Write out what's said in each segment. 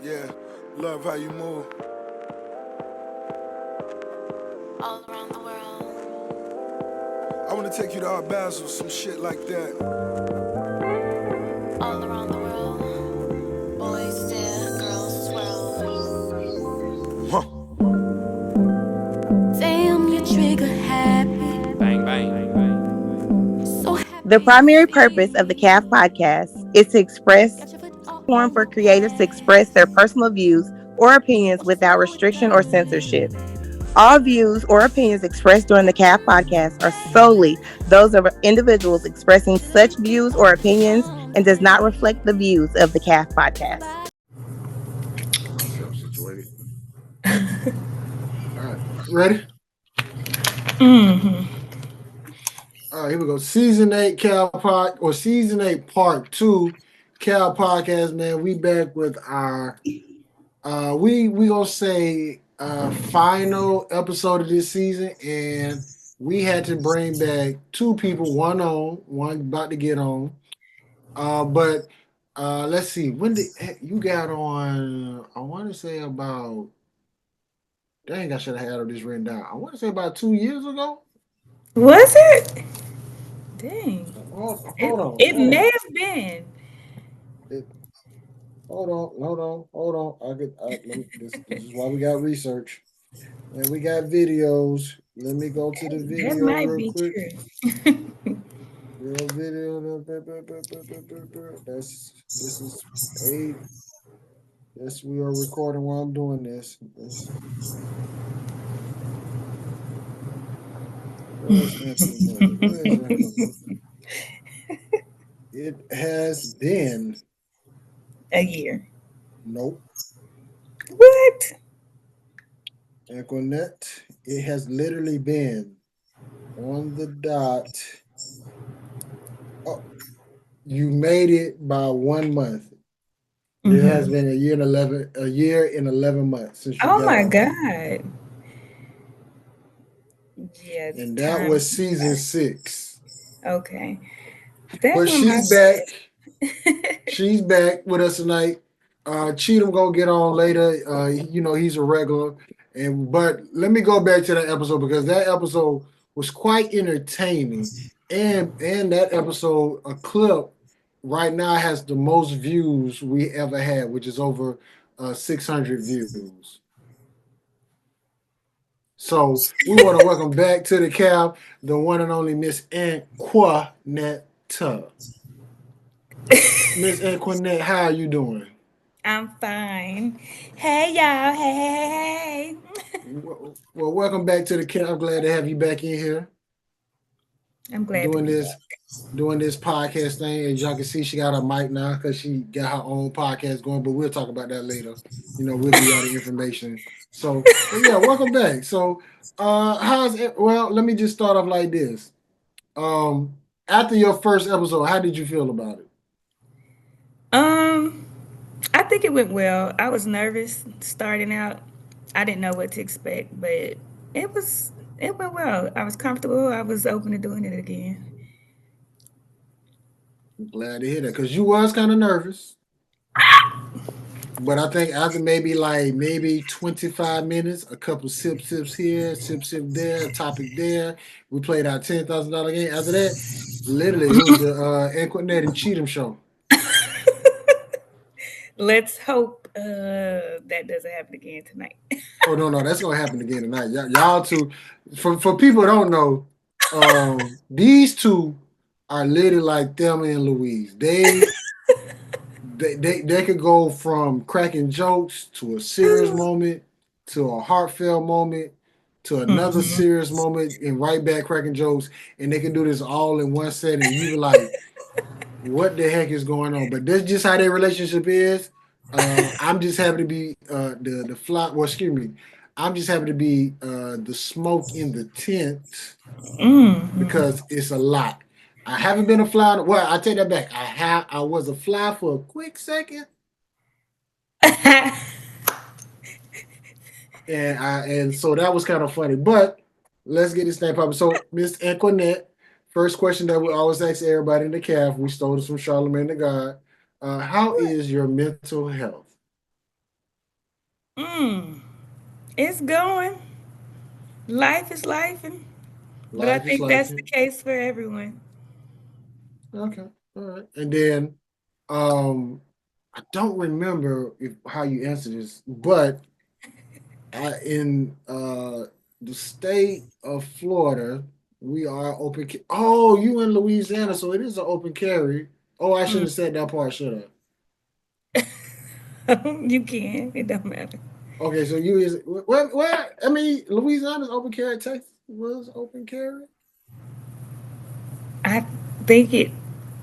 Yeah, love how you move. All around the world. I wanna take you to Art Basel, some shit like that. All around the world. Boys stare, girls swirl. Huh. Damn, you trigger happy. Bang, bang. So The happy to primary see purpose of the you. CAF podcast is to express Got your foot all platform over for the creatives to express their gas. personal views or opinions Won't you without follow with restriction or that, censorship. baby? All views or opinions expressed during the CAF podcast are solely those of individuals expressing such views or opinions and does not reflect the views of the CAF podcast. Get myself situated. All right, ready? All right, here we go. Season 8 Season 8 Part 2 Cal Podcast, man. We back with our we gonna say final episode of this season, and we had to bring back two people, one about to get on. But let's see, when did you got on? I want to say about. Dang, I should have had all this written down. I want to say about 2 years ago. Was it? Dang. Hold on, It hold may on. have been. It, hold on. This is why we got research and we got videos. Let me go to the That video might real be quick. true. Real video. This is 8. Yes, we are recording while I'm doing this. Where's Aqua-Nette? Where's Aqua-Nette? It has been. A year. Nope. What? Aqua-Nette. It has literally been on the dot. Oh, you made it by 1 month. It has been a year and 11 months since you Oh got my on. God. Yeah, And that time. was season 6. Okay. That But one my she's back. bad. She's back with us tonight. Cheathem gonna get on later. He's a regular. But let me go back to that episode because that episode was quite entertaining. And that episode, a clip right now has the most views we ever had, which is over 600 views. So we want to welcome back to the cab the one and only Miss Aqua-Nette. Miss Aqua-Nette, how are you doing? I'm fine. Hey y'all. Hey. Well, welcome back to the camp. I'm glad to have you back in here I'm glad to doing be this back. doing this podcast thing. As y'all can see, she got her mic now because she got her own podcast going. But we'll talk about that later. We'll give y'all the information. So, but yeah, welcome back. So, how's it? Well, let me just start off like this. After your first episode, how did you feel about it? Um, I think it went well. I was nervous starting out. I didn't know what to expect, but it went well. I was comfortable. I was open to doing it again. I'm glad to hear that because you was kind of nervous. But I think after maybe 25 minutes, a couple sips here, sip there, topic there. We played our $10,000 game. After that, literally it was the Aqua-Nette and Cheathem show. Let's hope that doesn't happen again tonight. Oh no, that's gonna happen again tonight. Y'all two, for people who don't know, these two are literally like Thelma and Louise. They could go from cracking jokes to a serious moment to a heartfelt moment to another Mhm. serious moment and right back cracking jokes, and they can do this all in one setting. And you be like, "What the heck is going on?" But that's just how their relationship is. I'm just happy to be the fly. Well, excuse me. I'm just happy to be the smoke in the tent Mhm. because it's a lot. I haven't been a fly. Well, I take that back. I was a fly for a quick second, and so that was kind of funny. But let's get this thing popping. So, Miss Antoinette, first question that we always ask everybody in the calf. We stole this from Charlemagne the God. How is your mental health? Mm, it's going. Life is life, but I Life is think life. that's the case for everyone. Okay, all right. And then, um, I don't remember if how you answered this, but in the state of Florida, we are open. Oh, you in Louisiana, so it is an open carry. Oh, I shouldn't have said that part, should I? You can. It don't matter. Okay, so you is well. I mean, Louisiana's open carry. Texas was open carry. I think it.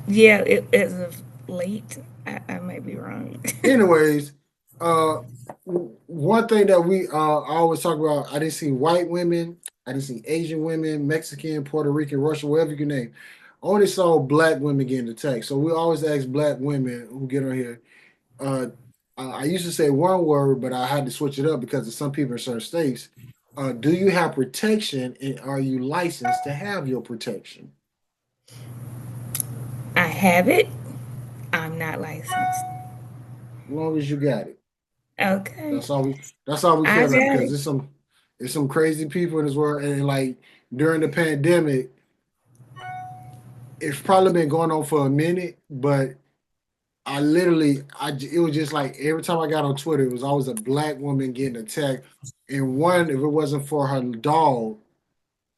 Yeah, it as of late. I might be wrong. Anyways, uh, one thing that we I always talk about, I didn't see white women, I didn't see Asian women, Mexican, Puerto Rican, Russian, whatever you can name. I only saw black women getting attacked. So we always ask black women who get on here. Uh, I used to say one word, but I had to switch it up because of some people in certain states. Do you have protection, and are you licensed to have your protection? I have it. I'm not licensed. As long as you got it. Okay. That's all we. That's all we I care about got because it. there's some crazy people in this world, and like during the pandemic, it's probably been going on for a minute, but it was just like every time I got on Twitter, it was always a black woman getting attacked, and one, if it wasn't for her dog,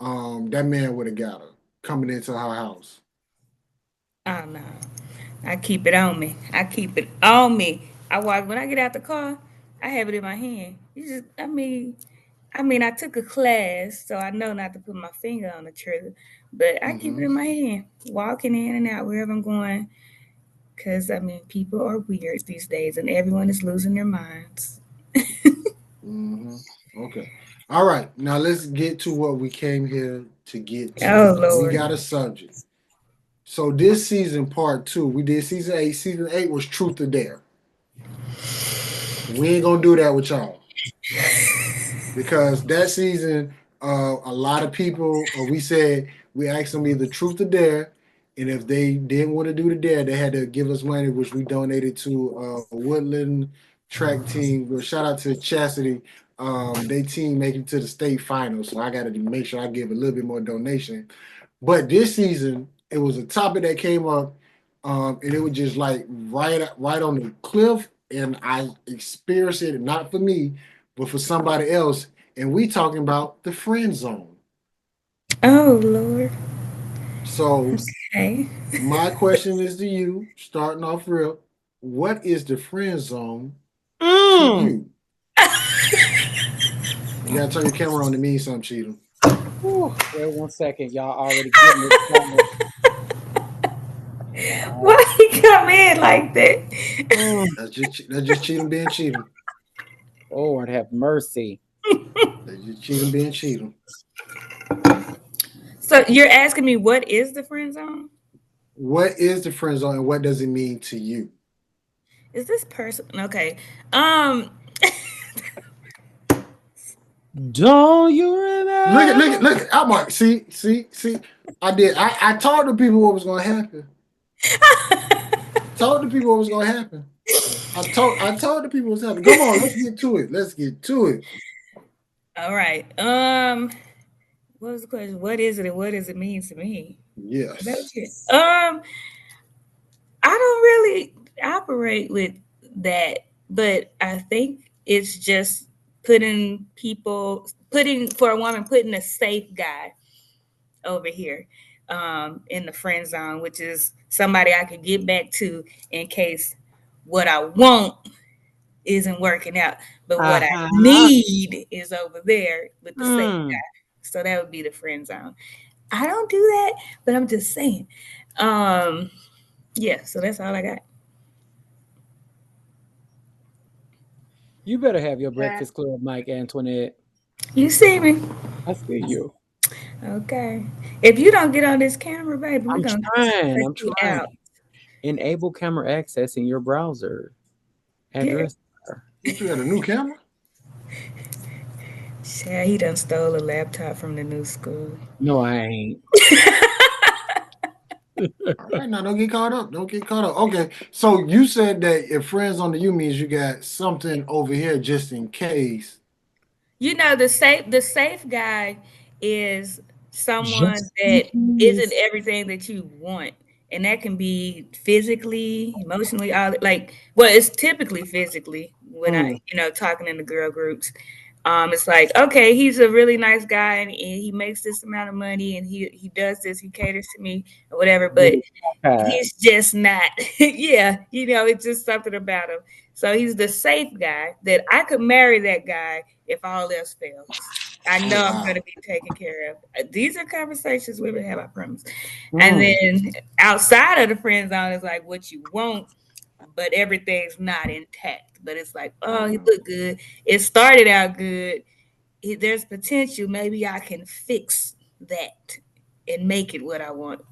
that man would have got her coming into her house. Oh no. I keep it on me. I keep it on me. I walk when I get out the car. I have it in my hand. You just. I took a class, so I know not to put my finger on the trigger. But I keep it Mm-hmm. in my hand, walking in and out wherever I'm going. Because people are weird these days, and everyone is losing their minds. Mm-hmm. Okay. All right. Now let's get to what we came here to get to. Oh We Lord. got a subject. So this season, part two, we did season 8. Season 8 was Truth or Dare. We ain't gonna do that with y'all because that season, a lot of people, we said we asked them either Truth or Dare, and if they didn't want to do the Dare, they had to give us money, which we donated to Woodland track team. Well, shout out to Chastity. They team make it to the state finals, so I got to make sure I give a little bit more donation. But this season, it was a topic that came up, and it was just like right on the cliff, and I experienced it not for me, but for somebody else. And we talking about the friend zone. Oh Lord. So Okay. my question is to you, starting off real, what is the friend zone to Mm. you? You gotta turn your camera on to mean something, Cheatham. Whew. Wait 1 second. Y'all already getting it started. Why he come in like that? Mm. That's just Cheatham being Cheatham. Lord have mercy. That's just Cheatham being Cheatham. So you're asking me what is the friend zone? What is the friend zone and what does it mean to you? Is this person okay? Um Don't you Look at remember? look at look at I'm like, see. I told the people what was gonna happen. Told the people what was gonna happen. I told the people what's happening. Come on, let's get to it. Let's get to it. all right. What was the question? What is it and what does it mean to me? Is that Yes. what I don't really operate with that, but I think it's just putting for a woman, putting a safe guy over here in the friend zone, which is somebody I could get back to in case what I want isn't working out, but what I Uh-huh. need is over there with the safe Mm. guy. So that would be the friend zone. I don't do that, but I'm just saying. Yeah, so that's all I got. You better have your breakfast club, Mike Antoinette. You see me? I see you. Okay. If you don't get on this camera, baby, we're I'm gonna trying. check I'm you trying. out. Enable camera access in your browser. Here. Address bar. What you got a new camera? Yeah, he done stole a laptop from the new school. No, I ain't. All right, now don't get caught up. Don't get caught up. Okay, so you said that if friends on the you means you got something over here just in case. You know, the safe guy is someone Just in that isn't case. everything that you want. And that can be physically, emotionally, all like well, it's typically physically when I, Mm, talking in the girl groups. It's like, okay, he's a really nice guy and he makes this amount of money and he does this, he caters to me or whatever, but really tired. he's just not, yeah, it's just something about him. So he's the safe guy that I could marry that guy if all else fails. I Oh know I'm going wow. to be taken care of. These are conversations women have, I promise. And Mm, then outside of the friend zone is like what you want, but everything's not intact. But it's like, oh, he Okay. looked good. It started out good. There's potential. Maybe I can fix that and make it what I want.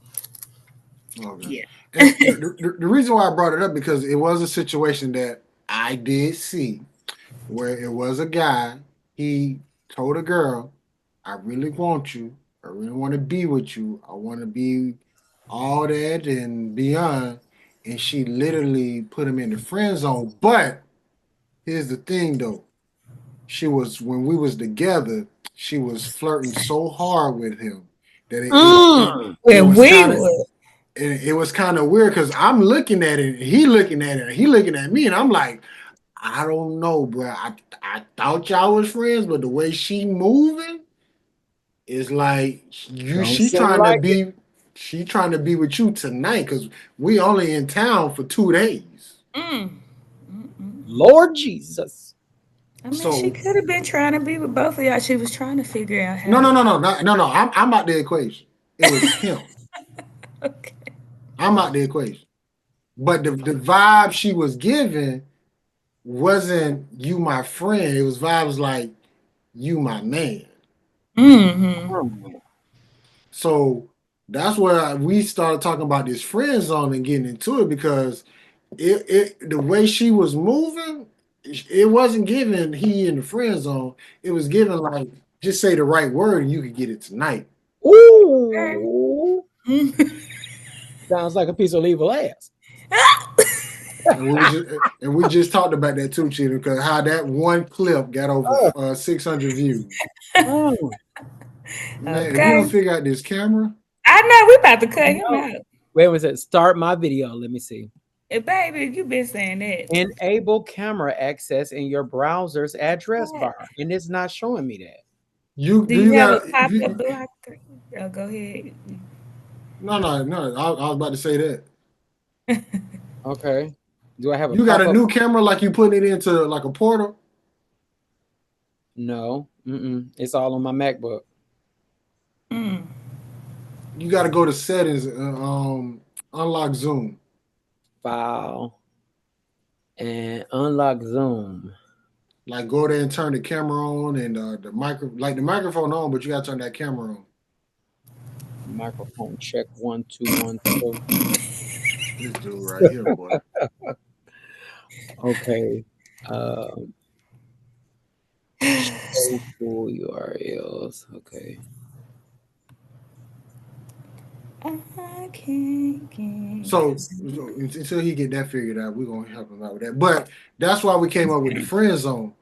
Okay. Yeah. And the reason why I brought it up because it was a situation that I did see where it was a guy. He told a girl, "I really want you. I really want to be with you. I want to be all that and beyond." And she literally put him in the friend zone. But here's the thing, though. She was when we was together. She was flirting so hard with him that mm. it When was we kind of were, it was kind of weird because I'm looking at it, and he looking at it, and he looking at me, and I'm like, I don't know, bro. I thought y'all was friends, but the way she moving is like you. Don't seem like it. She trying to be with you tonight because we only in town for 2 days. mm, mm, mm. Lord Jesus. I mean, she So could have been trying to be with both of y'all. She was trying to figure out how no, to. no, no, no, no, no, no. I'm out the equation. It was him. Okay. I'm out the equation. But the vibe she was giving wasn't you my friend. It was vibes like you my man. Mm-hmm. Mm. So that's where we started talking about this friend zone and getting into it because the way she was moving, it wasn't giving he in the friend zone. It was giving like just say the right word and you could get it tonight. Ooh. Sounds like a piece of evil ass. And we just talked about that too, Cheetah, because how that one clip got over Oh, 600 views. mm. Man, if you Okay. don't figure out this camera, I know we about to cut him No. out. Wait, was it? Start my video. Let me see. Baby, you been saying that. Enable camera access in your browser's address What? bar, and it's not showing me that. you Do do you you have a got pop-up blocker? Oh, go ahead. no. I was about to say that. Okay. Do I have a You got a pop-up? new camera like you putting it into like a portal? No. Mm-mm. It's all on my MacBook. Mm. You got to go to settings, unlock Zoom. File and unlock Zoom. Like go there and turn the camera on and the microphone on, but you got to turn that camera on. Microphone check 1 2 1 2. This dude right here, boy. Okay. Show full URLs. Okay. I can't get. So until he get that figured out, we're gonna help him out with that. But that's why we came up with the friend zone.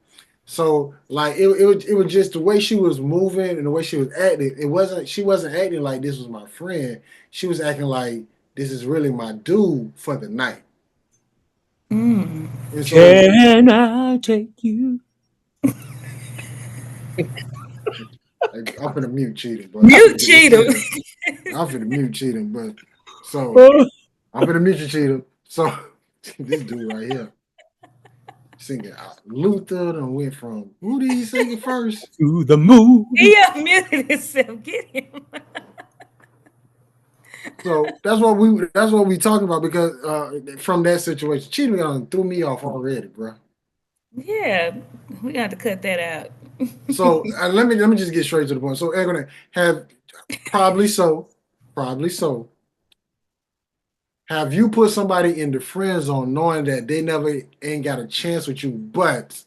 So like it was just the way she was moving and the way she was acting. She wasn't acting like this was my friend. She was acting like this is really my dude for the night. Mm. And so Can I take you? I'm finna mute cheating, but Mute cheater. I'm finna mute cheating, but so Oh, I'm finna mute you cheating. So this dude right here singing Luther and went from who did he sing it first? to the moon. He unmuted himself. Get him. So that's what we talking about because from that situation, cheating threw me off already, bro. Yeah, we got to cut that out. So let me just get straight to the point. So they're gonna have probably so. Have you put somebody in the friend zone knowing that they never ain't got a chance with you, but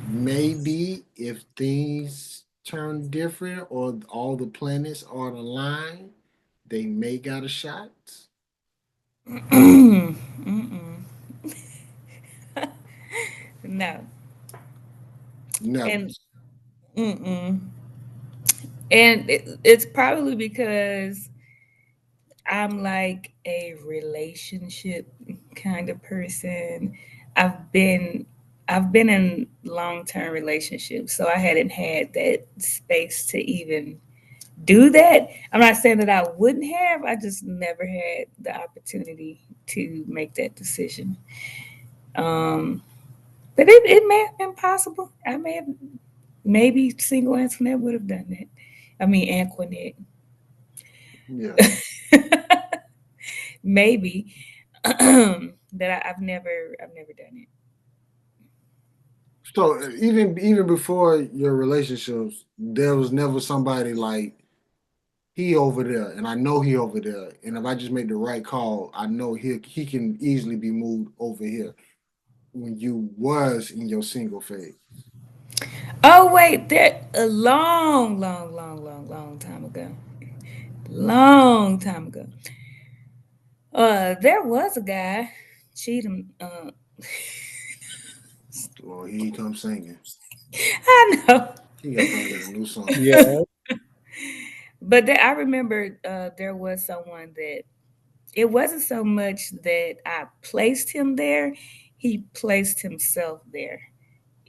maybe if things turn different or all the planets are aligned, they may got a shot. Mm-mm. No. Never. And mm-mm. And it's probably because I'm like a relationship kind of person. I've been I've been in long-term relationships, so I hadn't had that space to even do that. I'm not saying that I wouldn't have. I just never had the opportunity to make that decision. Um, but it may have been possible. I may have maybe single Antoinette would have done that. I mean Antoinette. Yeah. Maybe. But I've never done it. So even before your relationships, there was never somebody like he over there, and I know he over there, and if I just make the right call, I know he can easily be moved over here. When you was in your single phase, Oh wait, that a long, long, long, long, long time ago. Long time ago. There was a guy, Cheatham. well, he comes singing. I know, He got probably got a new song. Yeah. but I remember there was someone that it wasn't so much that I placed him there; he placed himself there,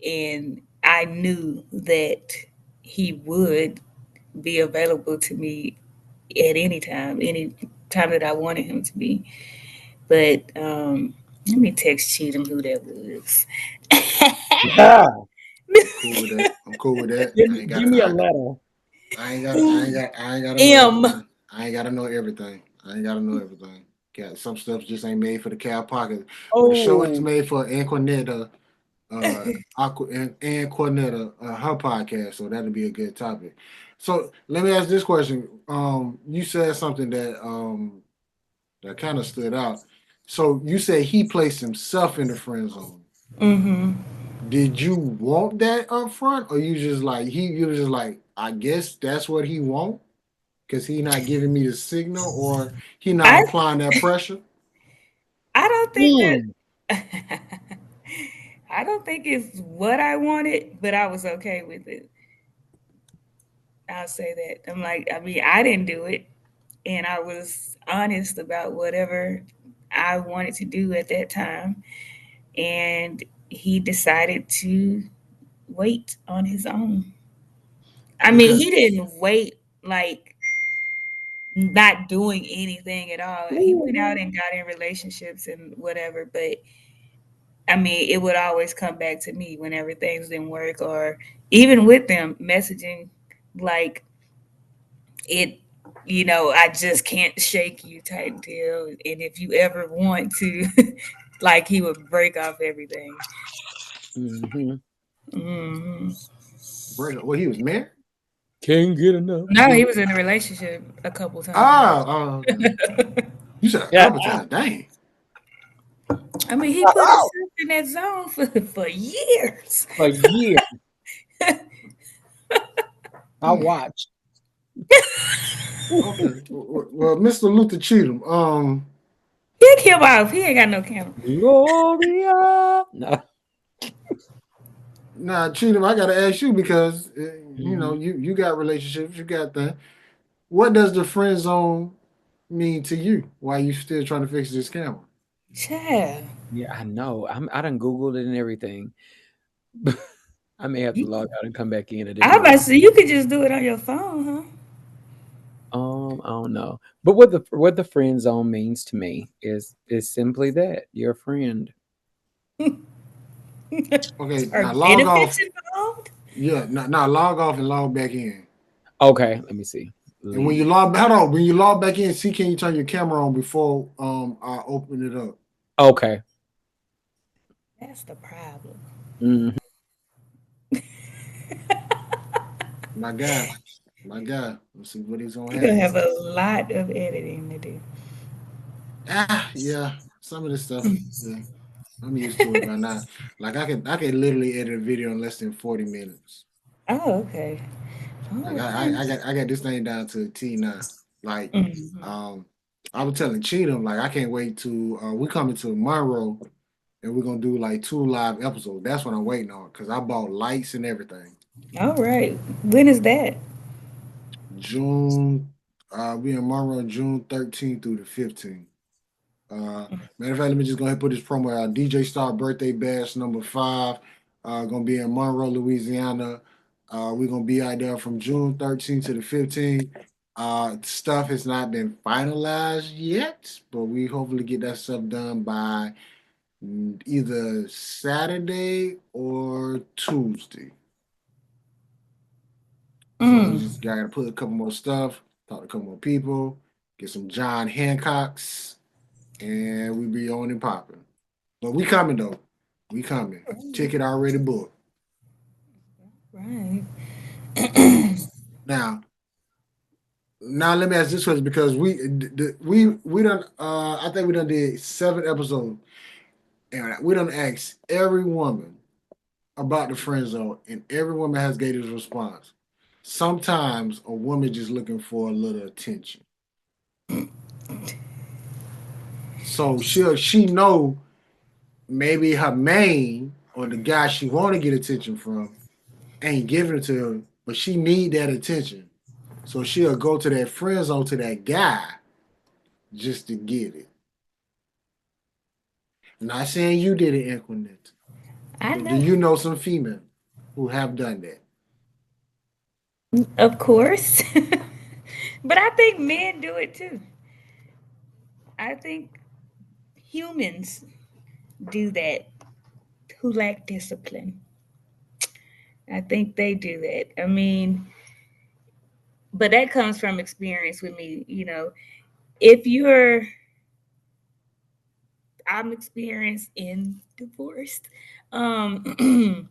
and I knew that he would be available to me at any time that I wanted him to be. But let me text Cheatham who that was. Yeah. I'm cool with that. I'm cool with that. Give, I ain't got. give me a letter. I ain't got. I ain't got. I ain't got to know M. everything. I ain't got to know everything. I ain't got to know everything. Got some stuff just ain't made for the cow pocket, but the show is Oh, made for Anquanetta, and Cornetta, her podcast. So that'll be a good topic. So let me ask this question. You said something that kind of stood out. So you said he placed himself in the friend zone. Mm-hmm. Did you want that up front, or you just like you was just like, I guess that's what he want because he not giving me the signal, or he not I applying that pressure? I don't think mm, that I don't think it's what I wanted, but I was okay with it. I'll say that. I'm like, I mean, I didn't do it, and I was honest about whatever I wanted to do at that time, and he decided to wait on his own. I mean, Okay, he didn't wait like not doing anything at all. He went out mhm. and got in relationships and whatever, but I mean, it would always come back to me whenever things didn't work, or even with them messaging like it, I just can't shake you type deal. And if you ever want to, like he would break off everything. Mhm. Hmm. break. Well, he was married. Can't get enough. No, he was in a relationship a couple times. Okay. You said a Yeah. couple times. Dang. I mean, he put himself in that zone for years. For years, I Hmm. watched. Okay. Well, Mr. Luther Cheatham. Kick him off. He ain't got no camera. Gloria. No. Nah, Cheatham. I gotta ask you because Mhm. you got relationships. You got that. What does the friend zone mean to you? Why you still trying to fix this camera? Child. Yeah, I know. I done Googled it and everything. I may have to log out and come back in. I didn't I know. about to say you could just do it on your phone, huh? I don't know. But what the friend zone means to me is simply that you're a friend. Okay, Are now log benefits off. involved? Yeah, now log off and log back in. Okay, let me see. And when you Leave. log, hold on, when you log back in, see can you turn your camera on before I open it up? Okay. That's the problem. Mhm. My guy, my guy. Let's see what he's gonna You're gonna have. have a lot of editing to do. Yeah, some of this stuff. Yeah, I'm used to it by now. Like I can literally edit a video in less than 40 minutes. Oh, okay. Like Okay. I got this thing down to a T now. Like Mhm. I was telling Cheatham, like I can't wait to we coming to Monroe and we're gonna do like 2 live episodes. That's what I'm waiting on because I bought lights and everything. All right. When is that? June we in Monroe June 13th through the 15th. Matter of fact, let me just go ahead and put this promo out. DJ Star birthday bash number 5. Gonna be in Monroe, Louisiana. We're gonna be out there from June 13th to the 15th. Stuff has not been finalized yet, but we hopefully get that stuff done by either Saturday or Tuesday. So we Mm. just gotta put a couple more stuff, talk to a couple more people, get some John Hancocks, and we be on and popping. But we coming though. We coming. Ticket already booked. Right. Now, now let me ask this question because we done I think we done did 7 episodes and we done asked every woman about the friend zone and every woman has gave this response. Sometimes a woman just looking for a little attention. So she know maybe her main or the guy she want to get attention from ain't giving it to her, but she need that attention. So she'll go to that friend zone to that guy just to get it. I'm not saying you did it, Aqua-Nette, I but do know. you know some female who have done that? Of course. But I think men do it too. I think humans do that who lack discipline. I think they do that. I mean, but that comes from experience with me, If you're I'm experienced in divorced. Um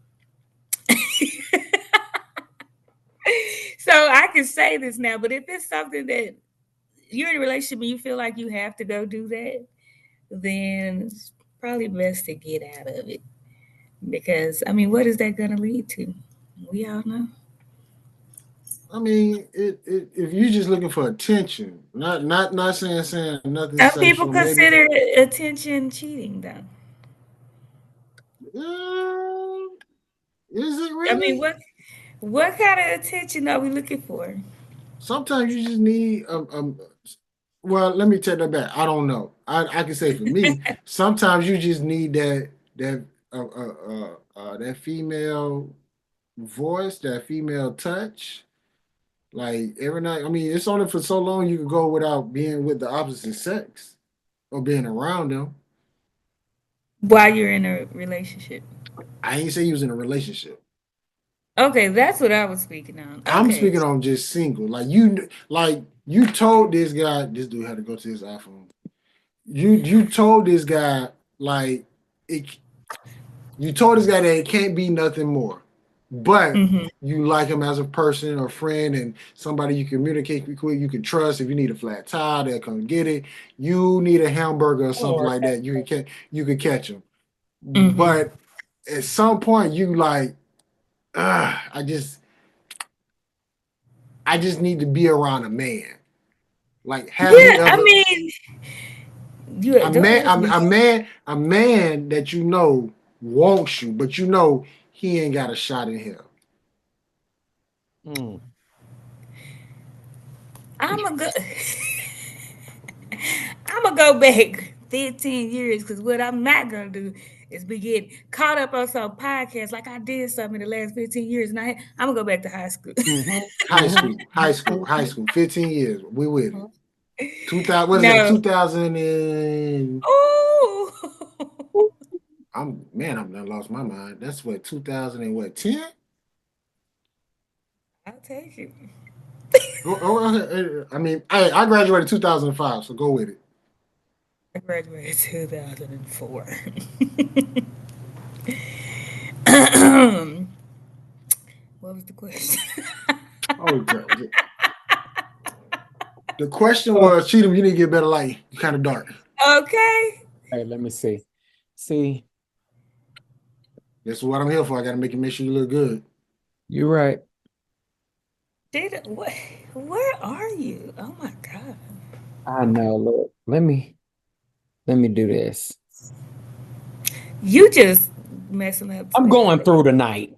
so I can say this now, but if it's something that you're in a relationship and you feel like you have to go do that, then it's probably best to get out of it. Because I mean, what is that gonna lead to? We all know. I mean, if you're just looking for attention, not saying nothing Some people sexual, maybe. consider attention cheating though. Uh, is it I mean, really? what kind of attention are we looking for? Sometimes you just need well, let me take that back. I don't know. I can say for me, sometimes you just need that that female voice, that female touch. Like every night, I mean, it's only for so long you can go without being with the opposite sex or being around them. While you're in a relationship. I ain't say you was in a relationship. Okay, that's what I was speaking on. I'm Okay. speaking on just single. Like you told this guy, this dude had to go to his iPhone. You told this guy like it. You told this guy that it can't be nothing more, but Mm-hmm. you like him as a person or friend and somebody you communicate with, you can trust. If you need a flat tire, they'll come get it. You need a hamburger or something like that, you can catch him. Mm-hmm. But at some point, you like, I just need to be around a man. Like, have Yeah, you I ever mean, you don't ask me. a man that you know wants you, but you know he ain't got a shot in him. Mm. I'm gonna go. I'm gonna go back 15 years because what I'm not gonna do is be getting caught up on some podcast like I did something in the last 15 years, and I'm gonna go back to high school. Mhm. Mhm. High school, 15 years. We with it. 2000, what is that? No. 2000 and Ooh. I'm done lost my mind. That's what 2000 and what 10? I'll take it. I mean, I graduated 2005, so go with it. I graduated 2004. What was the question? Oh, the question was, Cheatham, you need to get better light. You kind of dark. Okay. Hey, let me see. See, That's what I'm here for. I got to make sure you look good. you're right. What? Where are you? Oh my God. I know. Look, let me do this. You just messing up I'm today. going through tonight.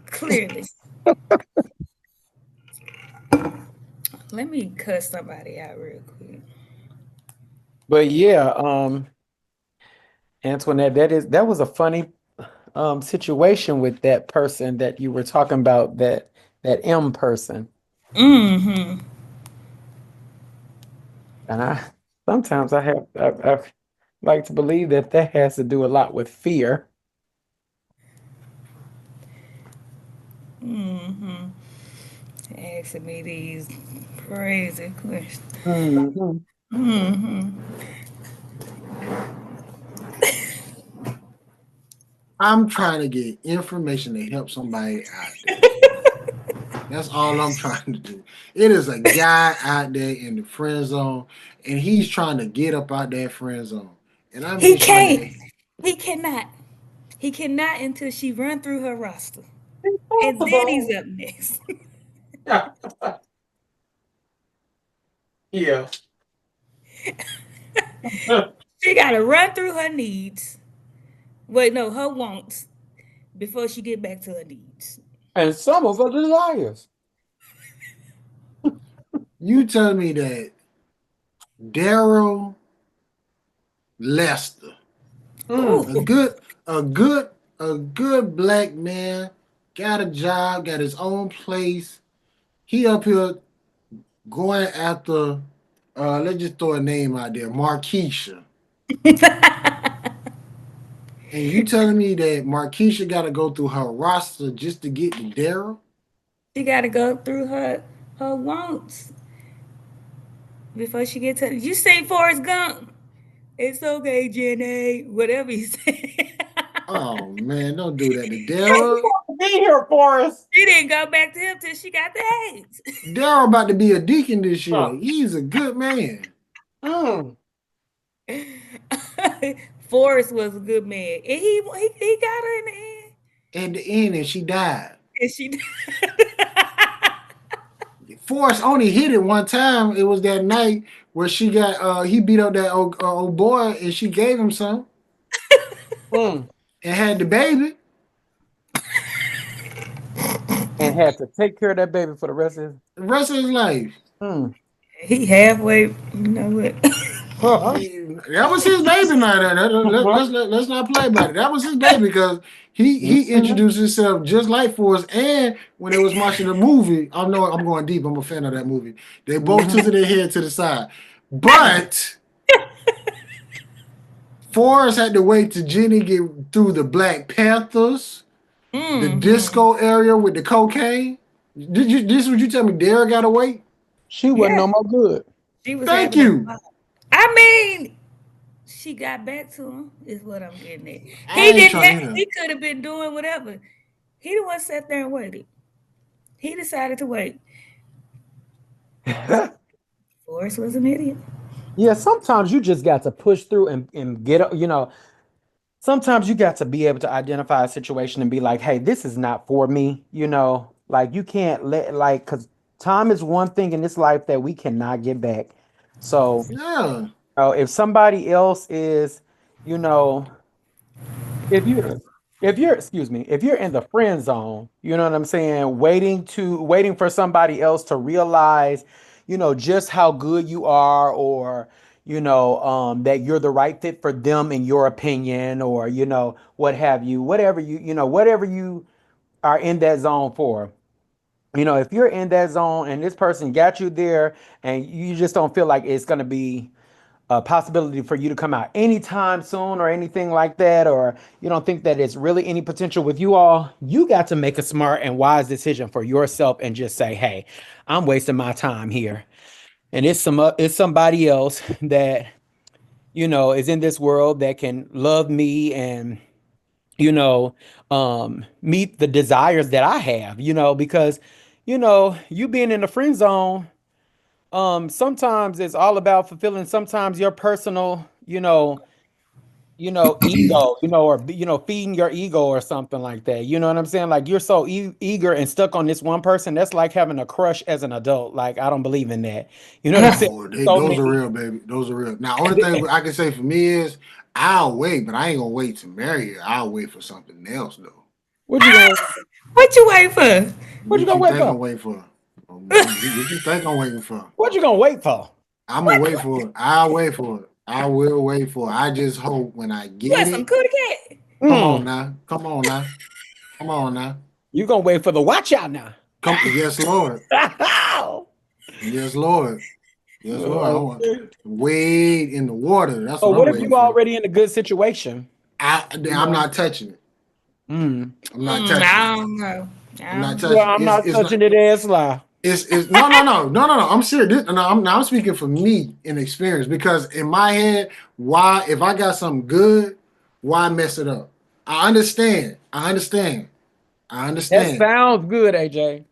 Clearly. Let me cut somebody out real quick. But yeah, Antoinette, that was a funny situation with that person that you were talking about, that M person. Mm-hmm. And I sometimes I like to believe that that has to do a lot with fear. Mm-hmm. Asking me these crazy questions. Mhm. Mm-hmm. I'm trying to get information to help somebody out there. That's all I'm trying to do. It is a guy out there in the friend zone, and he's trying to get up out that friend zone. And I'm He just trying can't. to. He cannot. He cannot until she run through her roster. And then he's Impossible. up next. Yeah. She gotta run through her needs. Wait, no, her wants before she get back to her needs. And some of our desires. You tell me that Daryl Lester, Mm. a Ooh. good, a good, a good black man, got a job, got his own place. He up here going after. Let's just throw a name out there, Markeisha. And you telling me that Markeisha got to go through her roster just to get to Daryl? She gotta go through her wants before she get to. You say Forrest Gump? It's okay, Jenny. Whatever you say. Oh man, don't do that to Yeah, you Daryl. want to be here for us. She didn't go back to him till she got the AIDS. Daryl about to be a deacon this year. Huh. He's a good man. Mm. Forrest was a good man, and he got her in the end, At the end, and she died. and she. Forrest only hit it one time. It was that night where she got he beat up that old boy, and she gave him some Mm. and had the baby. And had to take care of that baby for the rest of his. The rest of his life. Mm. He halfway. You know what? That was his baby. Now let's not play about it. That was his baby because he Mhm. introduced himself just like Forrest. And when they was watching the movie, I know I'm going deep. I'm a fan of that movie. They both Mhm. tilted their head to the side, but Forrest had to wait till Jenny get through the Black Panthers, the Mm-hmm. disco area with the cocaine. Did you? This what you tell me? Dara got to wait. She wasn't Yeah, no more good. she was Thank having a. you. I mean, she got back to him. Is what I'm getting at. I He ain't didn't trying to have. hear that. He could have been doing whatever. He the one sat there and waited. He decided to wait. Forrest was an idiot. Yeah, sometimes you just got to push through and get. Sometimes you got to be able to identify a situation and be like, hey, this is not for me. Like you can't because time is one thing in this life that we cannot get back. So, Yeah. if somebody else is, you know, if you if you're excuse me, if you're in the friend zone, you know what I'm saying, waiting for somebody else to realize, just how good you are, or that you're the right fit for them in your opinion, or what have you, whatever you are in that zone for. If you're in that zone and this person got you there and you just don't feel like it's going to be a possibility for you to come out anytime soon or anything like that, or you don't think that it's really any potential with you all, you got to make a smart and wise decision for yourself and just say, hey, I'm wasting my time here. And it's somebody else that, is in this world that can love me and, meet the desires that I have, because, you being in the friend zone, sometimes it's all about fulfilling sometimes your personal, ego, or feeding your ego or something like that. You know what I'm saying? Like you're so eager and stuck on this one person. That's like having a crush as an adult. Like I don't believe in that. You know what I'm saying? Oh, So those are many. real, baby. Those are real. Now, only thing I can say for me is I'll wait, but I ain't gonna wait to marry her. I'll wait for something else though. What you gonna What you wait for? What you What gonna you wait think for? I'm waiting for? What you think I'm waiting for? What you gonna wait for? I'm gonna wait for it. I'll wait for it. I will wait for it. I just hope when I You get want some it. cootie cat? Come on Mm, now. Come on now. Come on now. you gonna wait for the watch out now. Come. Yes, Lord. Oh, Yes, Lord. Yes, Lord. I want okay. wade in the water. That's So what I'm what if waiting you for. already in a good situation? I'm not touching it. Mm. I'm not touching it. I don't know. I'm not Well, touching it. I'm not It's not. touching it as lie. It's no. I'm serious. I'm speaking for me in experience because in my head, why if I got something good, why mess it up? I understand. I understand. I That understand. sounds good, AJ.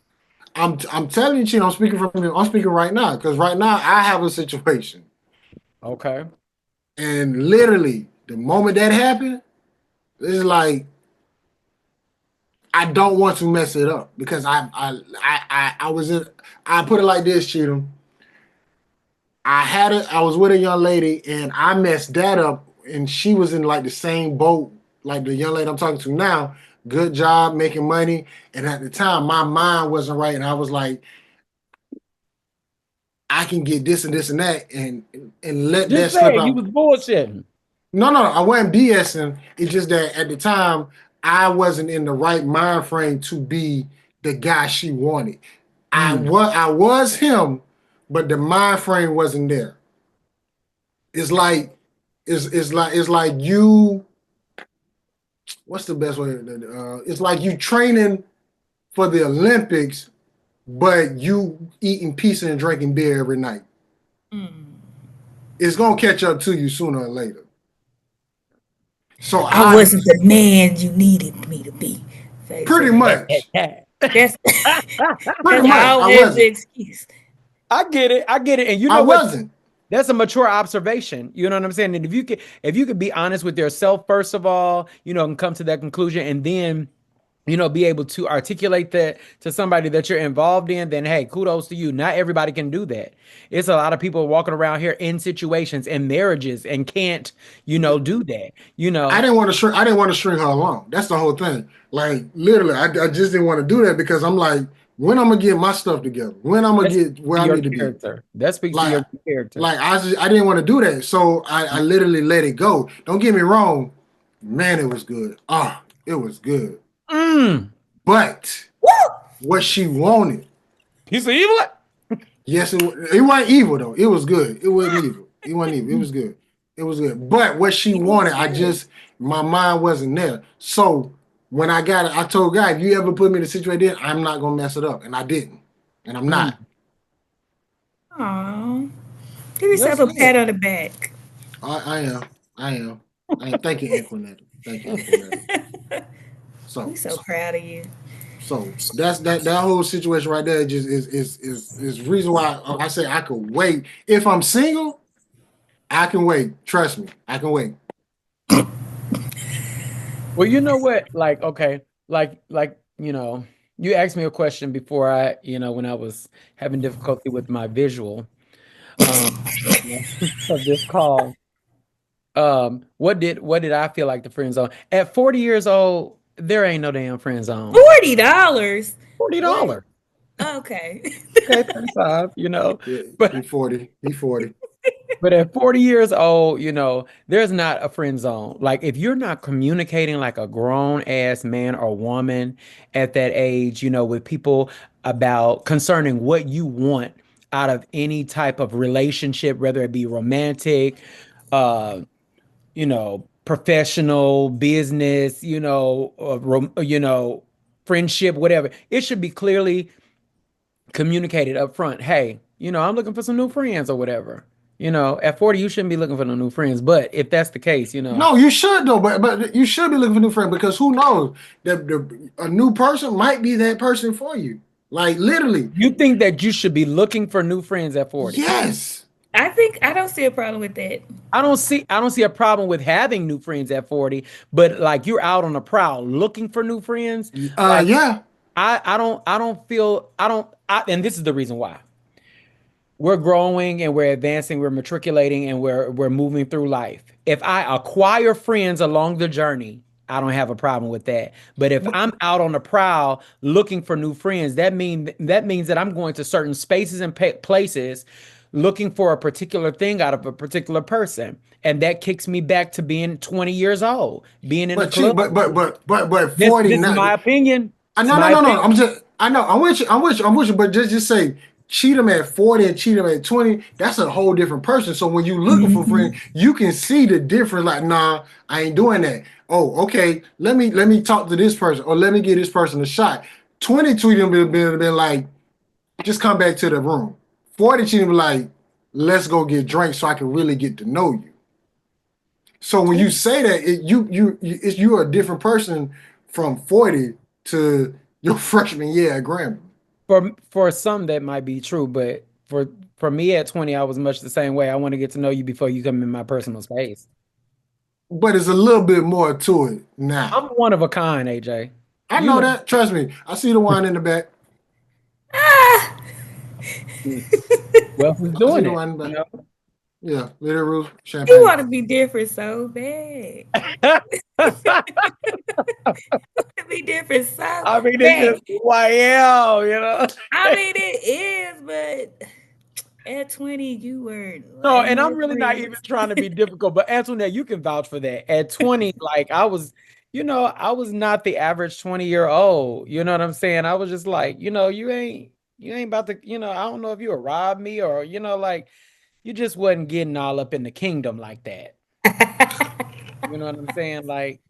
I'm telling you, Chin, I'm speaking from me. I'm speaking right now because right now I have a situation, Okay. and literally the moment that happened, it's like I don't want to mess it up because I was in. I put it like this, Cheatham. I was with a young lady and I messed that up and she was in like the same boat like the young lady I'm talking to now. Good job making money. And at the time my mind wasn't right and I was like, I can get this and this and that and let that Just slip say you out. was bullshitting. No, I wasn't BSing. It's just that at the time I wasn't in the right mind frame to be the guy she wanted. Mm. I was him, but the mind frame wasn't there. It's like it's like you. What's the best way? It's like you training for the Olympics, but you eating pizza and drinking beer every night. It's gonna catch up to you sooner or later. So I wasn't the man you needed me to be. pretty much, That's pretty that's much, I always the wasn't. excuse. I get it. I get it. And you I know what? wasn't. That's a mature observation. You know what I'm saying? And if you could be honest with yourself, first of all, and come to that conclusion, and then be able to articulate that to somebody that you're involved in, then hey, kudos to you. Not everybody can do that. It's a lot of people walking around here in situations and marriages and can't, do that. I didn't want to shrink. I didn't want to string her along. That's the whole thing. Like literally, I just didn't want to do that because I'm like, when I'm gonna get my stuff together, when I'm gonna That get speaks where to I your need to be. character. That speaks to Like, your character. I didn't want to do that, so I literally let it go. Don't get me wrong, man, it was good. It was good. Mm. But what she wanted, Piece of evil. yes, it wasn't evil though. It was good. It wasn't evil. It wasn't evil. It was good. It was good. But what she wanted, my mind wasn't there. So when I got it, I told God, if you ever put me in a situation, I'm not gonna mess it up, and I didn't, and I'm not. Aw. Give yourself That's a good. pat on the back. I am. I am. I am. Thank you, Aqua-Nette. Thank you, Aqua-Nette. We So, so proud of you. so that's that whole situation right there. Just is reason why I say I could wait. If I'm single, I can wait. Trust me, I can wait. Well, you know what? Like, okay, you asked me a question before when I was having difficulty with my visual of this call. What did I feel like the friend zone? At 40 years old, there ain't no damn friend zone. $40. What? $40. Okay. Okay, 35, Yeah, but he 40. He 40. But at 40 years old, there's not a friend zone. Like if you're not communicating like a grown ass man or woman at that age, with people about concerning what you want out of any type of relationship, whether it be romantic, professional, business, friendship, whatever. It should be clearly communicated up front. Hey, I'm looking for some new friends or whatever. At 40, you shouldn't be looking for no new friends. But if that's the case, No, you should though, but you should be looking for a new friend because who knows that a new person might be that person for you. Like literally, you think that you should be looking for new friends at 40. yes. I think I don't see a problem with that. I don't see a problem with having new friends at 40, but like you're out on the prowl looking for new friends. Like Yeah. I don't feel I don't I, and this is the reason why. We're growing and we're advancing, we're matriculating and we're moving through life. If I acquire friends along the journey, I don't have a problem with that. But if But, I'm out on the prowl looking for new friends, that means that I'm going to certain spaces and places looking for a particular thing out of a particular person. And that kicks me back to being 20 years old, being in the but you club. but This 40 this is not. my opinion. It's No, no, my no, no. opinion. I'm just. I know. I'm with you. But just say cheat him at 40 and cheat him at 20. That's a whole different person. So when you looking for friends, you can see the difference. Like, nah, I ain't doing that. Oh, okay. Let me talk to this person, or let me give this person a shot. 20 tweet him been like, just come back to the room. 40 cheat him like, let's go get drinks so I can really get to know you. So when you say that, you're a different person from 40 to your freshman year at Grambling. For some that might be true, but for me at 20, I was much the same way. I want to get to know you before you come in my personal space. But it's a little bit more to it I'm now. one of a kind, AJ. I You know know. that. Trust me. I see the wine in the back. Ah, Well, who's I see doing the it? wine in the You back. know. Yeah, Lydia, Ruth, you champagne. want to be different so bad. To be different so I mean, it's bad. just who I am, you know. I mean, it is, but at 20, you were No, like and I'm more really not even friends. trying to be difficult, but Antoinette, you can vouch for that. At 20, like I was not the average 20-year-old. You know what I'm saying? I was just like, you ain't about to, I don't know if you would rob me or, like you just wasn't getting all up in the kingdom like that. You know what I'm saying? Like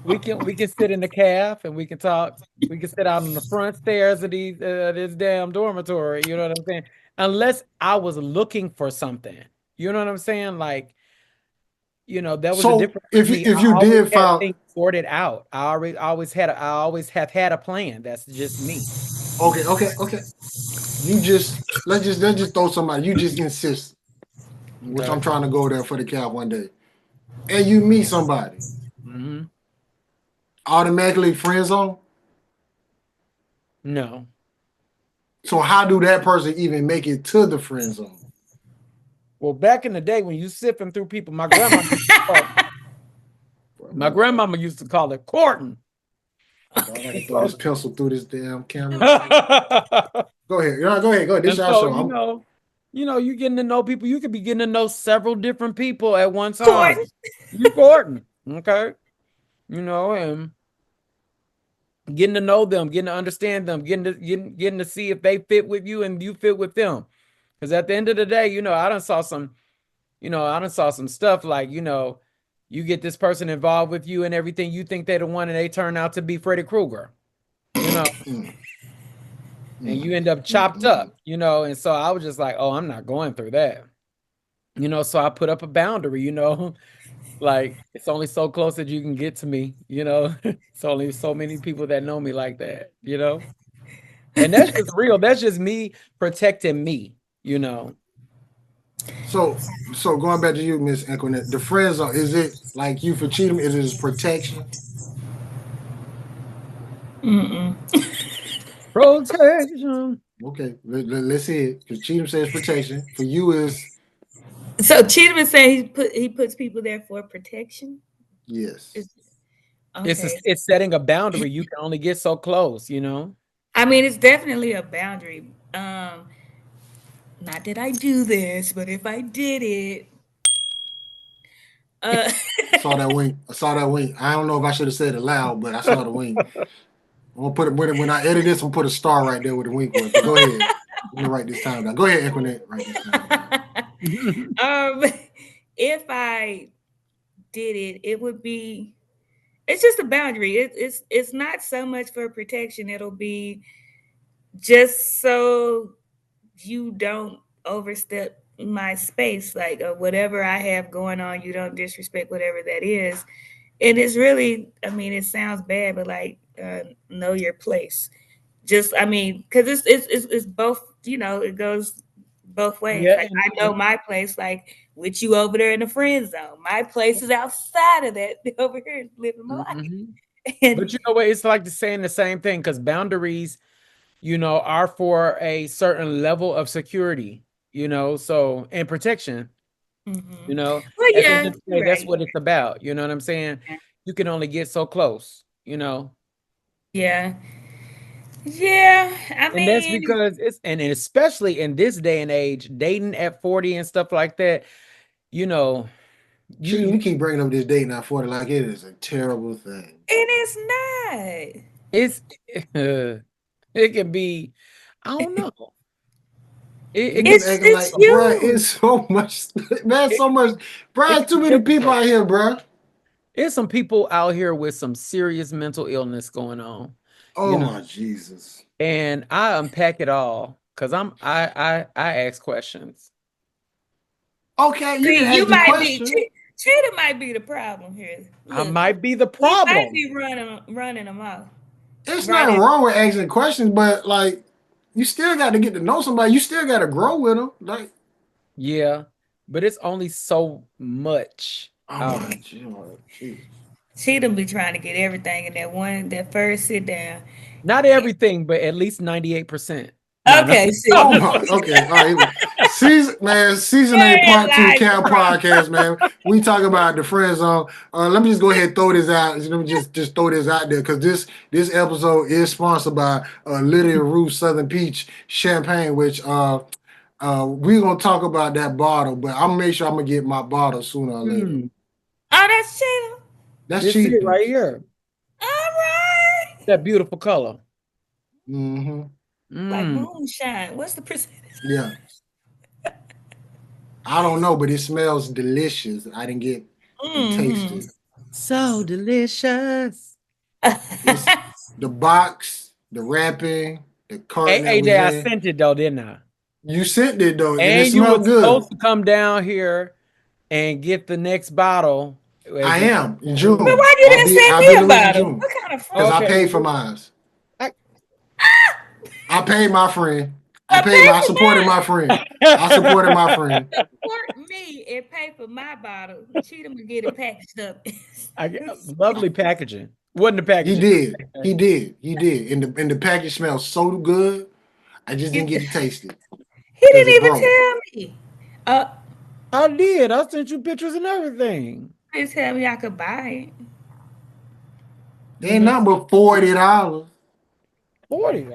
we can sit in the calf and we can talk. We can sit out on the front stairs of this damn dormitory. You know what I'm saying? Unless I was looking for something. You know what I'm saying? Like, that was a So difference with if me. if I you always did had found things sorted out. I always have had a plan. That's just me. okay, let's just throw somebody. You just insist, which Okay. I'm trying to go there for the Cal one day, and you meet somebody Hmm. automatically friend zone. No. So how do that person even make it to the friend zone? Well, back in the day when you sipping through people, my grandmama used to call it courting. Boy, I can throw this Okay. pencil through this damn camera. And Go ahead. Yeah, go ahead. Go ahead. This y'all so, show. you getting to know people. You could be getting to know several different people at one time. Courting. You courting, okay? And getting to know them, getting to understand them, getting to see if they fit with you and you fit with them. Because at the end of the day, I done saw some stuff like, you get this person involved with you and everything, you think they're the one and they turn out to be Freddy Krueger, you know, Mm, and mm, you end up mm, chopped up, and so I was just like, oh, I'm not going through that. So I put up a boundary, like it's only so close that you can get to me, it's only so many people that know me like that. And that's just real. That's just me protecting me, you know. so going back to you, Miss Antoinette, the friend zone, is it like you for cheating? Is it just protection? Mm-mm. Protection. Okay, let's see it. Because cheating says protection. For you is So Cheathem saying he puts people there for protection. yes. Is okay. It's setting a boundary. You can only get so close. I mean, it's definitely a boundary. Not that I do this, but if I did it, uh, I saw that wink. I saw that wink. I don't know if I should have said it loud, but I saw the wink. I'm gonna put it when I edit this. I'm gonna put a star right there where the wink was. But go ahead. Let me write this time down. Go ahead, Equinet. Write this time down. um, if I did it, it would be. It's just a boundary. It's not so much for protection. It'll be just so you don't overstep my space, like whatever I have going on. You don't disrespect whatever that is. And it's really, I mean, it sounds bad, but like know your place. Just, I mean, because it's both. It goes both ways. Yeah, Like I know my place, like with you over there in the friend zone. My place is outside of that, over here living my life. mhm. And But you know what? It's like saying the same thing because boundaries, are for a certain level of security, so and protection, well, at the end yeah, of the you're day, that's right. what it's about. You know what I'm saying? Yeah. You can only get so close. Yeah. Yeah. I And that's mean, because and especially in this day and age, dating at 40 and stuff like that, you know, Cheating, you you keep bringing up this date now 40 like it is a terrible thing. and it's not. it's it can be, I don't know. It You can keep It's acting it's like, bruh, you. it's so much, man, it so can be much, it bruh, can too be many people difficult. out here, bruh. There's some people out here with some serious mental illness going on, you Oh know, my Jesus. and I unpack it all because I ask questions. Okay, you can See, you ask the might be question. Cheetah might be the problem here. I Look, might be the he might problem. be running them off. It's Right nothing in. wrong with asking questions, but like, you still got to get to know somebody. You still got to grow with them. Like, Yeah, but it's only so much oh out my there. God, Jesus. Cheetah be trying to get everything in that first sit down. Not everything, but at least 98%. No, no. Okay, I'm Oh see. just my, okay, all right. Season 8, Yeah, part 2, Elijah, Cal bro. podcast, man. We talk about the friend zone. Let me just go ahead and throw this out. Let me just throw this out there because this episode is sponsored by Lydia, Ruth, Southern Peach Champagne, which we're gonna talk about that bottle, but I'm gonna make sure I'm gonna get my bottle sooner or later. Oh, that's Cheetah. That's This it cheating. right here. All right. That beautiful color. Mm-hmm. Like Mm. moonshine. What's the percentage? Yeah. I don't know, but it smells delicious. I didn't get to taste Mm-hmm. it. So delicious. It's the box, the wrapping, the carton Hey, that was AJ, I in. sent it though, didn't I? You sent it though, and it And you were smelled good. supposed to come down here and get the next bottle. I As it, am in But June. why you didn't send I'll me be a Louis in bottle? June What kind of because friend? I okay, paid for mine. I, I paid my friend. I pay I for supported mine. my friend. I supported my friend. Support me and pay for my bottle. Cheetah will get it packaged up. lovely packaging. Wasn't the He packaging? did. He did. He did. And the package smells so good. I just he didn't get to taste it because didn't it even broke. tell me. Uh, I did. I sent you pictures and everything. he didn't tell me I could buy it. Ain't nothing but $40. 40.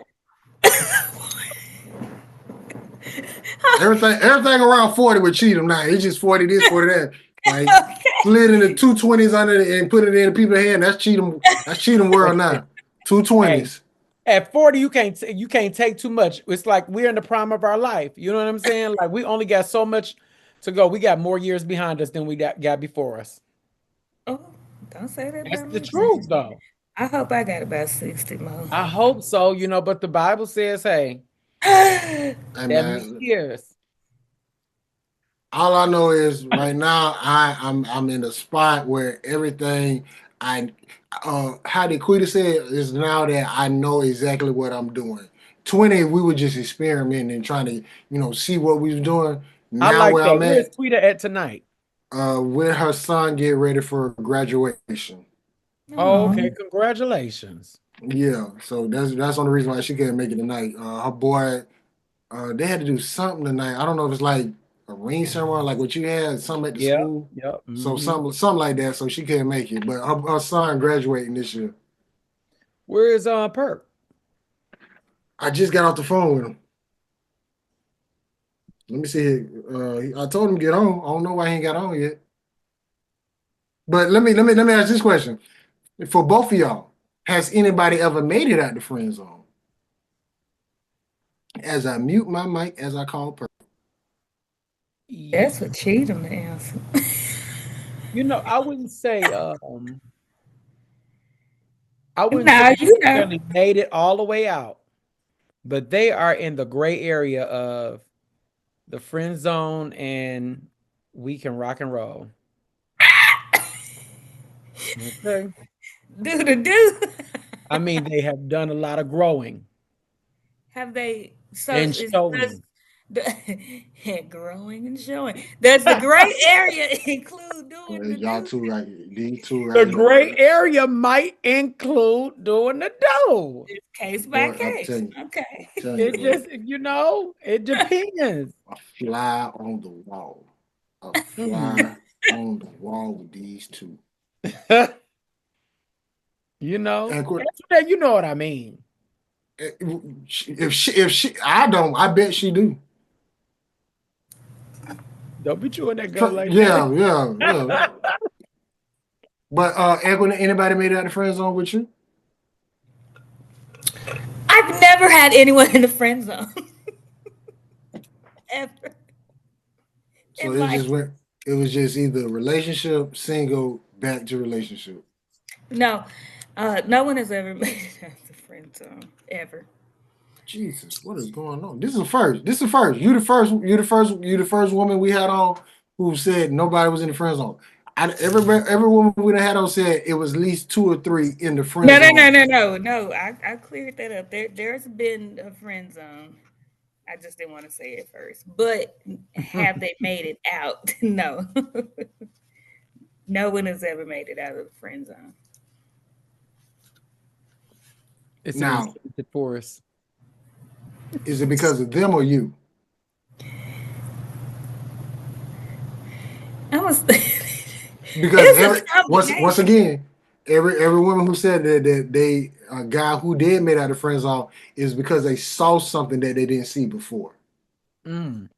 Everything around 40 would cheat him now. It's just 40 this, 40 that. Like Okay. slid in the 220s under it and put it in people's hand. That's cheating. That's cheating world now. Hey, 220s. at 40, you can't take too much. It's like we're in the prime of our life. You know what I'm saying? Like we only got so much to go. We got more years behind us than we got before us. Oh, don't say that That's about the me. truth, though. I hope I got about 60 more. I hope so, but the Bible says, hey, Hey 70 man, years. all I know is right now I'm in a spot where everything I how the Quita said is now that I know exactly what I'm doing. 20 we were just experimenting and trying to see what we was doing. I Now like where that. I'm Where's at, Tweeter at tonight? with her son get ready for graduation. Oh, Oh, okay. Congratulations. Yeah, so that's on the reason why she couldn't make it tonight. Her boy, they had to do something tonight. I don't know if it's like a ring ceremony, like what you had, something at the Yep. school. Yep. So Mhm. something like that. So she couldn't make it, but her son graduating this year. Where is Perk? I just got off the phone with him. Let me see. I told him to get on. I don't know why he ain't got on yet. But let me ask this question for both of y'all: has anybody ever made it out the friend zone? As I mute my mic, as I call Perk. that's what cheating the answer. I wouldn't say I wouldn't say Now you know. necessarily made it all the way out, but they are in the gray area of the friend zone and we can rock and roll. Okay. Do the do. I mean, they have done a lot of growing Have they? So and is does showing. Growing and showing. Does the gray area include doing the Y'all do? two right here. These two The right here. gray area might include doing the dough. It's case by Boy, I'm case. telling you. Okay. Telling you, It boy. just, it depends. A fly on the wall. A Mm. fly on the wall with these two. You know, And you know what I mean. if she, I bet she do. Don't be chewing that gum like Yeah, that. yeah. But anybody made it out of the friend zone with you? I've never had anyone in the friend zone. Ever. So In it life. just went. It was just either relationship, single, back to relationship. No. No one has ever made it out of the friend zone. Ever. Jesus, what is going on? This is the first. This is the first. You the first. You the first. You the first woman we had on who said nobody was in the friend zone. Every woman we done had on said it was at least 2 or 3 in the friend No, no, zone. no, no, no, no. I cleared that up. There's been a friend zone. I just didn't want to say it first. But have they made it out? No. No one has ever made it out of the friend zone. It's an Now, incentive for us. is it because of them or you? I was Because once again, every woman who said that they a guy who did made out of friend zone is because they saw something that they didn't see before. Mm.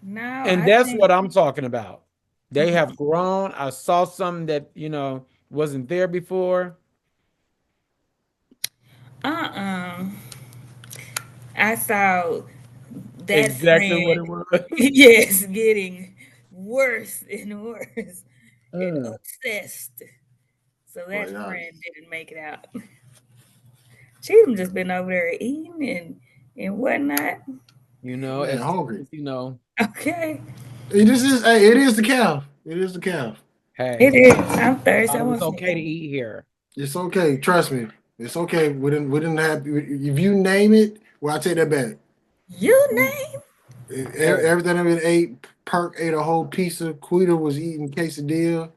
No, And I that's think what I'm talking about. They have grown. I saw something that, wasn't there before. I saw that Exactly what friend it was. yes, getting worse and worse and Mm. obsessed. So Boy, that y'all- friend didn't make it out. She's just been over there eating and whatnot. Man, Man, hungry. Okay. It is the calf. It is the calf. Hey, It is. I'm thirsty. I it want was some. okay to eat here. It's okay. Trust me. It's okay. We didn't have. If you name it, well, I take that back. You name? Everything I ate, Perk ate a whole pizza. Quita was eating quesadilla.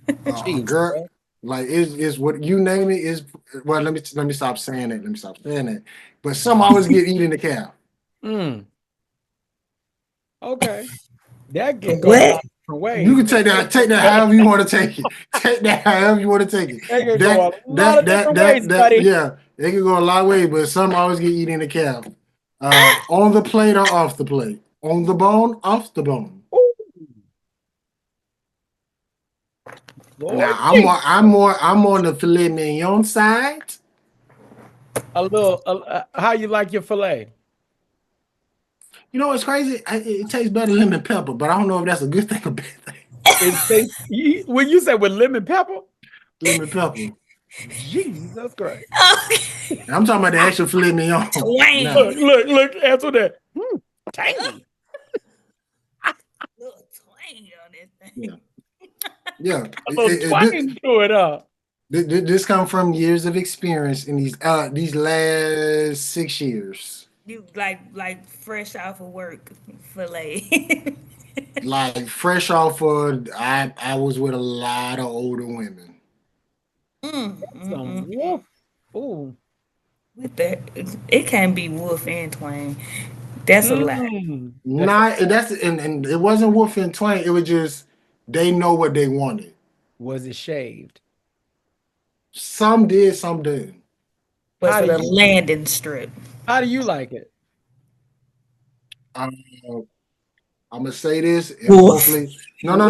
A girl, bro. like is what you name it is. Well, let me stop saying it. Let me stop saying it. But some always get eaten the calf. Mm. Okay. That can go a What? lot of different ways. You can take that however you want to take it. Take that however you want to take it. That can go a lot of different ways, buddy. Yeah, it can go a lot of ways, but some always get eaten in the calf. On the plate or off the plate? On the bone, off the bone. Ooh. Lord, Now I'm on the filet mignon side. a little. How you like your fillet? You know what's crazy? It tastes better than lemon pepper, but I don't know if that's a good thing or bad thing. When you say with lemon pepper, Lemon pepper. Jesus Christ! Okay. I'm talking about the actual filet mignon. Twang. Now, Look, answer that. Tangy. Little twang on this thing. yeah. A little twang to it up. This come from years of experience in these last 6 years. You like fresh off of work fillet. Like fresh off of, I was with a lot of older women. Some wolf. Ooh. With that, it can be wolf and twang. That's a lie. And it wasn't wolf and twang. It was just they know what they wanted. Was it shaved? Some did, some didn't. Was it a landing strip? How do you like it? I'm gonna say this, and Wolf. hopefully, no. I'm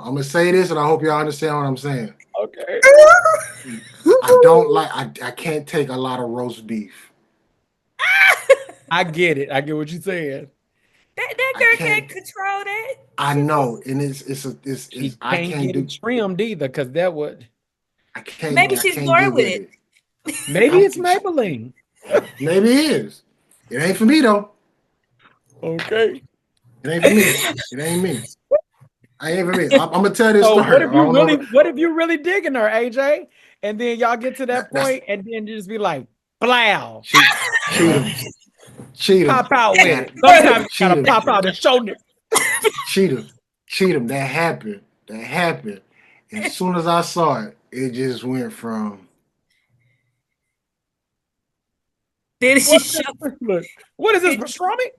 gonna say this, and I hope y'all understand what I'm saying. Okay. I don't like. I can't take a lot of roast beef. I get it. I get what you're saying. That girl can't control that. I know, and I Can't can't get do. it trimmed either, because that would. I can't. Maybe I she's can't born get with it. Maybe it's Maybelline. Maybe it is. It ain't for me though. Okay. It ain't for me. It ain't me. I ain't for me. I'm gonna tell this So story. what if you really digging her, AJ? And then y'all get to that point, and then you just be like, blow. Cheathem. Pop out with it. Sometimes you gotta Cheathem. pop out and show them. Cheathem. That happened. And as soon as I saw it, it just went from. Then she show. Look, what is this, pastrami?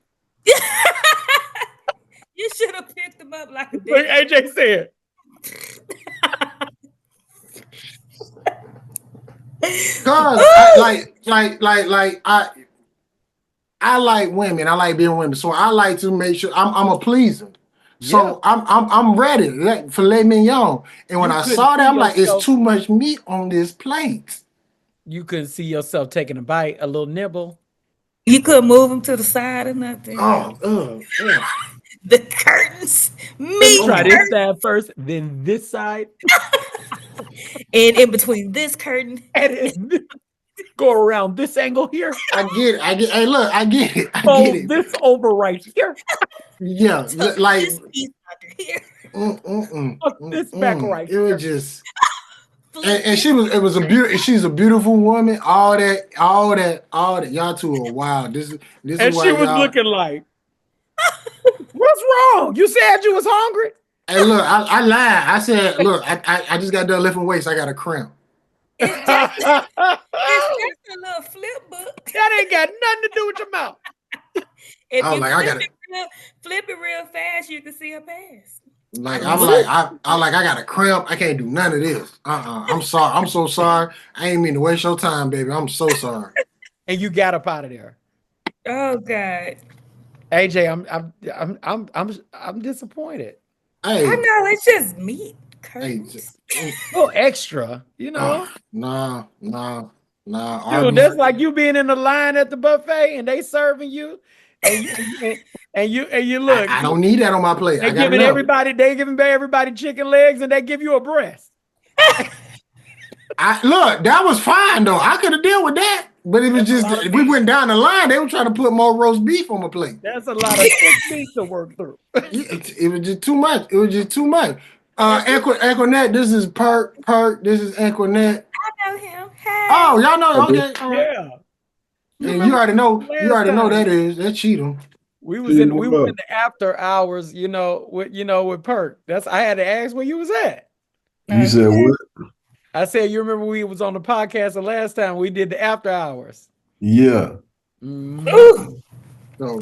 You should have picked him up like a Like AJ said. Cause I like women. I like being women. So I like to make sure I'm a pleaser. So I'm ready like filet mignon. And when I saw that, I'm like, it's too much meat on this plate. You couldn't see yourself taking a bite, a little nibble. You couldn't move him to the side or nothing. The curtains. Me try this side first, then this side. And in between this curtain. And go around this angle here. I get it. Hey, look, I get it. Fold this over right here. Yeah, So like this piece under here. This back right It here. was just and she's a beautiful woman. All that. Y'all two are wild. This And is why she was y'all, looking like, what's wrong? You said you was hungry? Hey, look, I lied. I said, look, I just got done lifting weights. I got a cramp. It's just a little flip book. That ain't got nothing to do with your mouth. If I was you like, I got it. flip it real fast, you can see her pass. Like I got a cramp. I can't do none of this. I'm sorry. I'm so sorry. I ain't mean to waste your time, baby. I'm so sorry. And you got up out of there. Oh God. AJ, I'm disappointed. Hey, I know it's just meat. Curtains. A little extra, you know. Nah. Dude, that's like you being in the line at the buffet and they serving you, and you look. I don't need that on my plate. They giving everybody chicken legs and they give you a breast. Look, that was fine though. I could have dealt with that, but it was just we went down the line. They were trying to put more roast beef on my plate. That's a lot of thick meat to work through. It was just too much. Aqua-Nette, this is Perk. This is Aqua-Nette. I know him. Hey. Oh, y'all know. Okay, all right. Yeah. And you already know that's Cheathem. We was in the after hours, with Perk. I had to ask where you was at. You said what? I said, you remember we was on the podcast the last time we did the after hours. Yeah. Ooh. So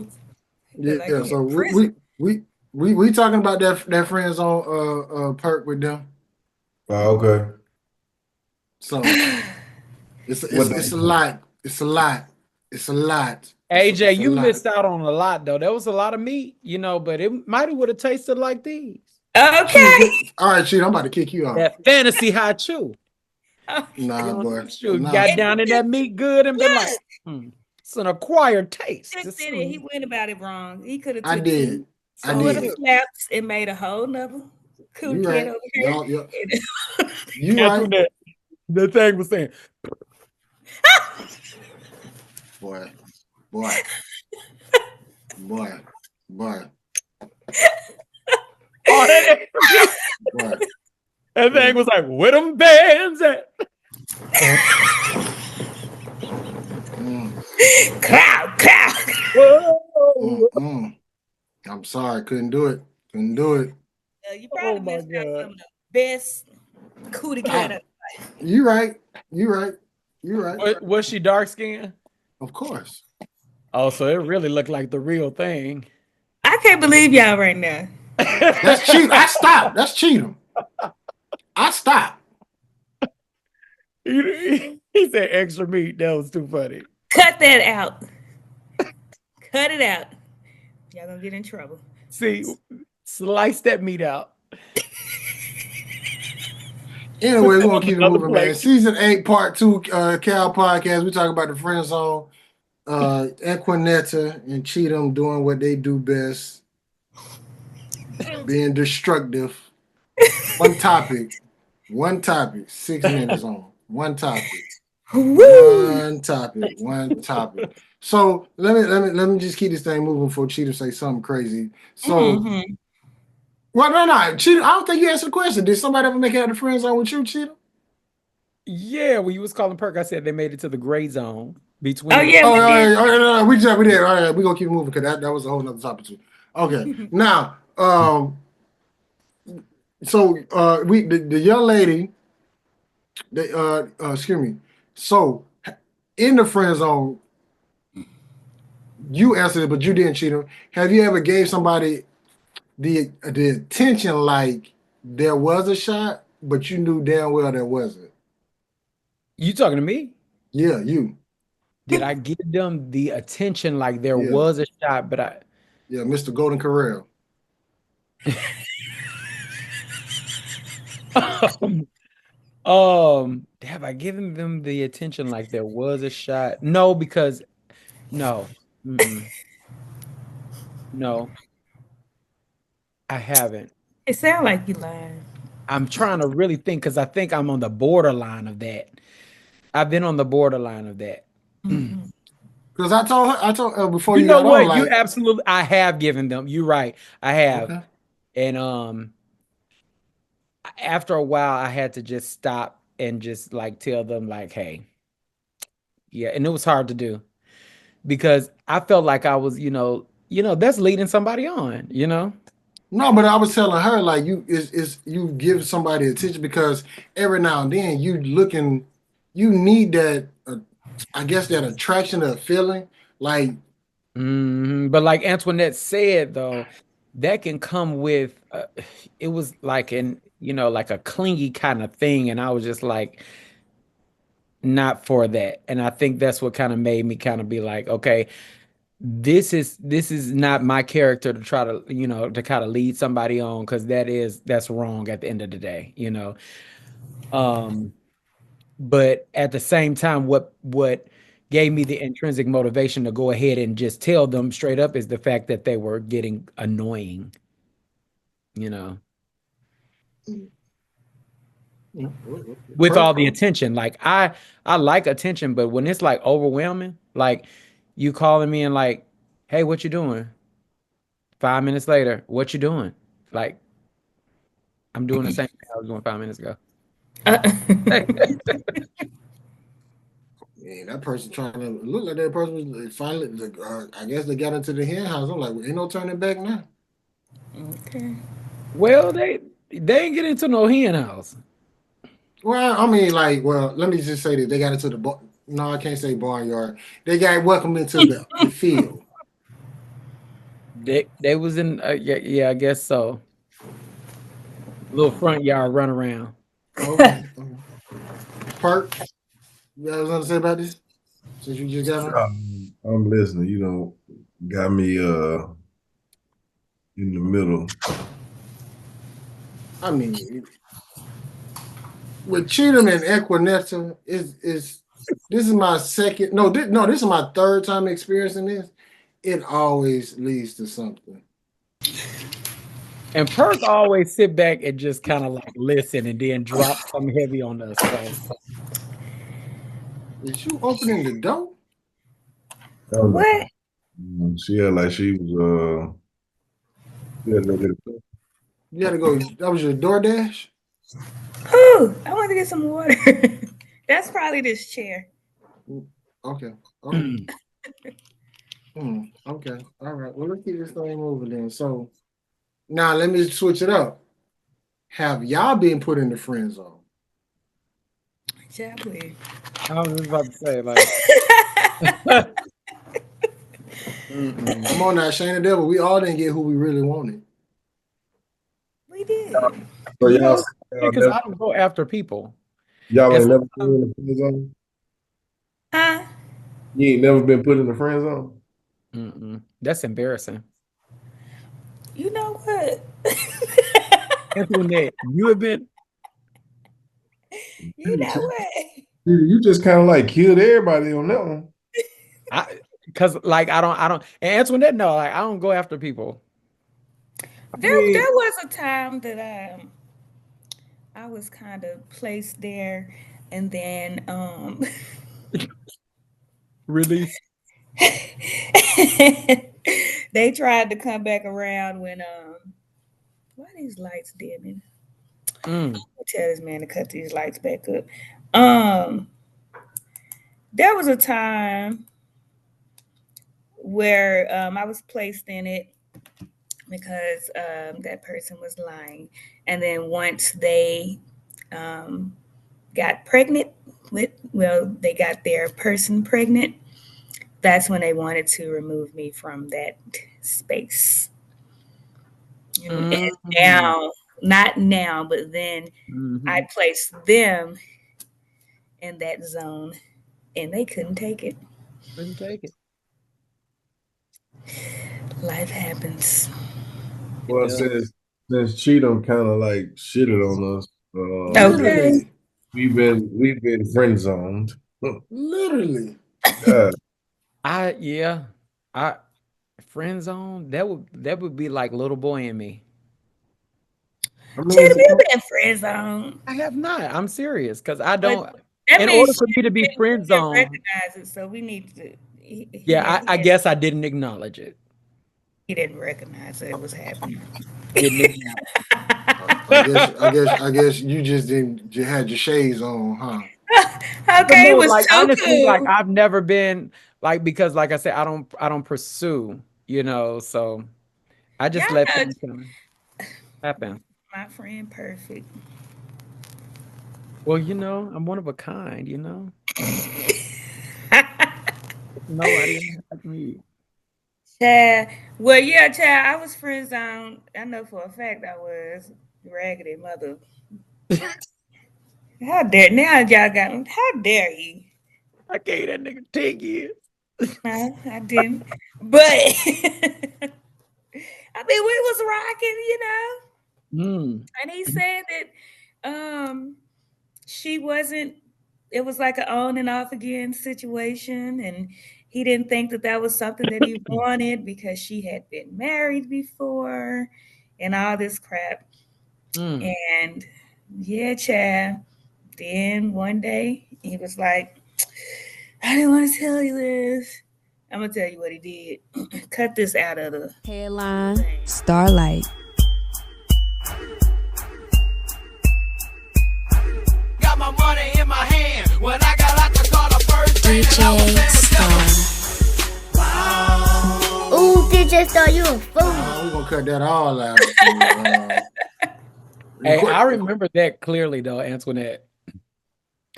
yeah, so we talking about that friends on Perk with them. Oh, okay. So it's a lot. It's a lot. AJ, you missed out on a lot though. There was a lot of meat, but it might have would have tasted like these. Okay. All right, Cheat, I'm about to kick you out. That fantasy hot chew. Nah, boy. Got down in that meat good and been like, it's an acquired taste. He went about it wrong. He could have. I did. Would have slapped and made a whole nother cool kid over here. You right. The thing was saying, boy. Oh, that thing was like, where them bands at? Cloud. Whoa. I'm sorry, couldn't do it. You probably missed out some of the best cootie cat. You right. Was she dark skinned? Of course. Oh, so it really looked like the real thing. I can't believe y'all right now. That's cheat. I stopped. That's Cheathem. I stopped. He said extra meat. That was too funny. Cut that out. Cut it out. Y'all gonna get in trouble. See, slice that meat out. Anyway, we're gonna keep it moving, man. Season 8, Part 2, Cal Podcast. We talk about the friend zone. Aqua-Nette and Cheathem doing what they do best. Being destructive. One topic. 6 minutes on. One topic. One topic. So let me just keep this thing moving before Cheathem say something crazy. So well, no. Cheathem, I don't think you answered the question. Did somebody ever make it out of the friend zone with you, Cheathem? Yeah, when you was calling Perk, I said they made it to the gray zone Oh between. yeah, Oh, we all did. right, all right, all right, we did. All right, we're gonna keep moving because that was a whole nother topic too. Okay, now, so the young lady, excuse me. So in the friend zone, you answered it, but you didn't cheat him. Have you ever gave somebody the attention like there was a shot, but you knew damn well there wasn't? You talking to me? Yeah, you. Did I give them the attention like there Yeah, was a shot, but I yeah, Mr. Golden Corral. have I given them the attention like there was a shot? No, because no. Mm-mm. No, I haven't. It sound like you lying. I'm trying to really think because I think I'm on the borderline of that. I've been on the borderline of that. Because I told her before You you know got on, what? You like, absolutely I have given them. You're right. I have. okay. And after a while I had to just stop and just like tell them like, "Hey, yeah." And it was hard to do because I felt like I was, that's leading somebody on. No, but I was telling her like is you give somebody attention because every now and then you need that I guess that attraction, that feeling like But like Antoinette said, though, that can come with it was like like a clingy kind of thing, and I was just like not for that. And I think that's what kind of made me kind of be like, okay, this is not my character to try to kind of lead somebody on because that's wrong at the end of the day. Um, but at the same time, what gave me the intrinsic motivation to go ahead and just tell them straight up is the fact that they were getting annoying, you know, with per all the attention. Like I like attention, but when it's like overwhelming, like you calling me and like, hey, what you doing? 5 minutes later, what you doing? Like I'm doing the same thing I was doing 5 minutes ago. man, that person trying to look like that person was finally like, I guess they got into the hen house. I'm like, well, ain't no turning back now. Okay. Well, they ain't get into no hen house. Well, I mean, like, well, let me just say that they got into the no, I can't say barnyard. They got welcomed into the field. They was in yeah, I guess so. Little front yard run around. Okay. Perk, you got something to say about this? Since you just got on? I'm listening. You know, got me in the middle. I mean, with Cheathem and Aqua-Nette is this is my second this is my third time experiencing this. It always leads to something. And Perk always sit back and just kind of like listen and then drop something heavy on us. So Is you opening the door? What? She had like she was she had to go get a You got to go. That was your DoorDash? Ooh, I want to get some water. That's probably this chair. Okay. Okay. All right. Well, let's keep this thing moving then. So now let me switch it up. Have y'all been put in the friend zone? Yeah, please. I was just about to say like Come on now, Shane the Devil. We all didn't get who we really wanted. We did. So y'all because I don't go after people. y'all And ain't never been in the friend zone? Huh? You ain't never been put in the friend zone? That's embarrassing. You know what? Antoinette, you have been. You know what? You just kind of like killed everybody on that one. Because like I don't and Antoinette, no, like I don't go after people. There was a time that I was kind of placed there, and then Release. they tried to come back around when why are these lights dimming? Mm. I'll tell this man to cut these lights back up. There was a time where I was placed in it because that person was lying, and then once they got pregnant they got their person pregnant. That's when they wanted to remove me from that space. And now, not now, but then I placed them in that zone, and they couldn't take it. Couldn't take it. Life happens. Well, since Cheathem kind of like shitted on us, Okay. Literally. we've been friend zoned. Literally. I friend zone, that would be like little boy in me. I mean, Cheathem, you been friend zone. I have not. I'm serious because I But don't. that In means order for me to be friend zone, recognize it, so we need to. I guess I didn't acknowledge it. He didn't recognize that it was happening. Didn't acknowledge. I guess you just didn't. You had your shades on, huh? Okay, it was like too honestly, cool. like I've never been like because like I said, I don't pursue, so I just Y'all let know things kind of happen. my friend perfect. Well, I'm one of a kind, Nobody like me. Chad. Well, yeah, Chad, I was friend zone. I know for a fact I was raggedy mother. How dare now y'all got him? How dare he? I gave that nigga 10 years. No, I didn't. But I mean, we was rocking. And he said that she wasn't. It was like an on and off again situation, and he didn't think that was something that he wanted because she had been married before, and all this crap. And yeah, Chad. Then one day he was like, "I didn't want to tell you this." I'm gonna tell you what he did. Cut this out of the Headline Starlight. Got my money in my hand when I got out the car the first thing that I was saying was Wow. Ooh, DJ Star, you a fool. We're gonna cut that all out. Hey, I remember that clearly though, Antoinette.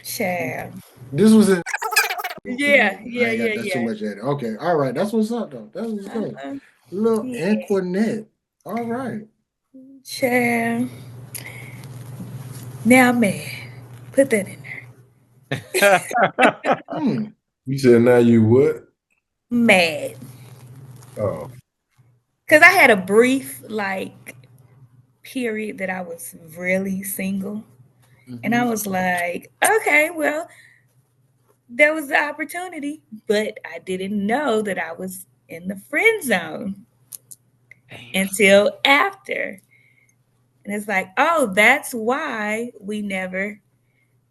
Chad. This was in. Yeah. That's too much edit. Okay, all right. That's what's up though. That was good. Little Aqua-Nette. All right. Chad. Now, man, put that in there. You said now you what? Mad. Oh. Because I had a brief, period that I was really single. And I was like, okay, well, there was the opportunity, but I didn't know that I was in the friend zone until after. And it's like, oh, that's why we never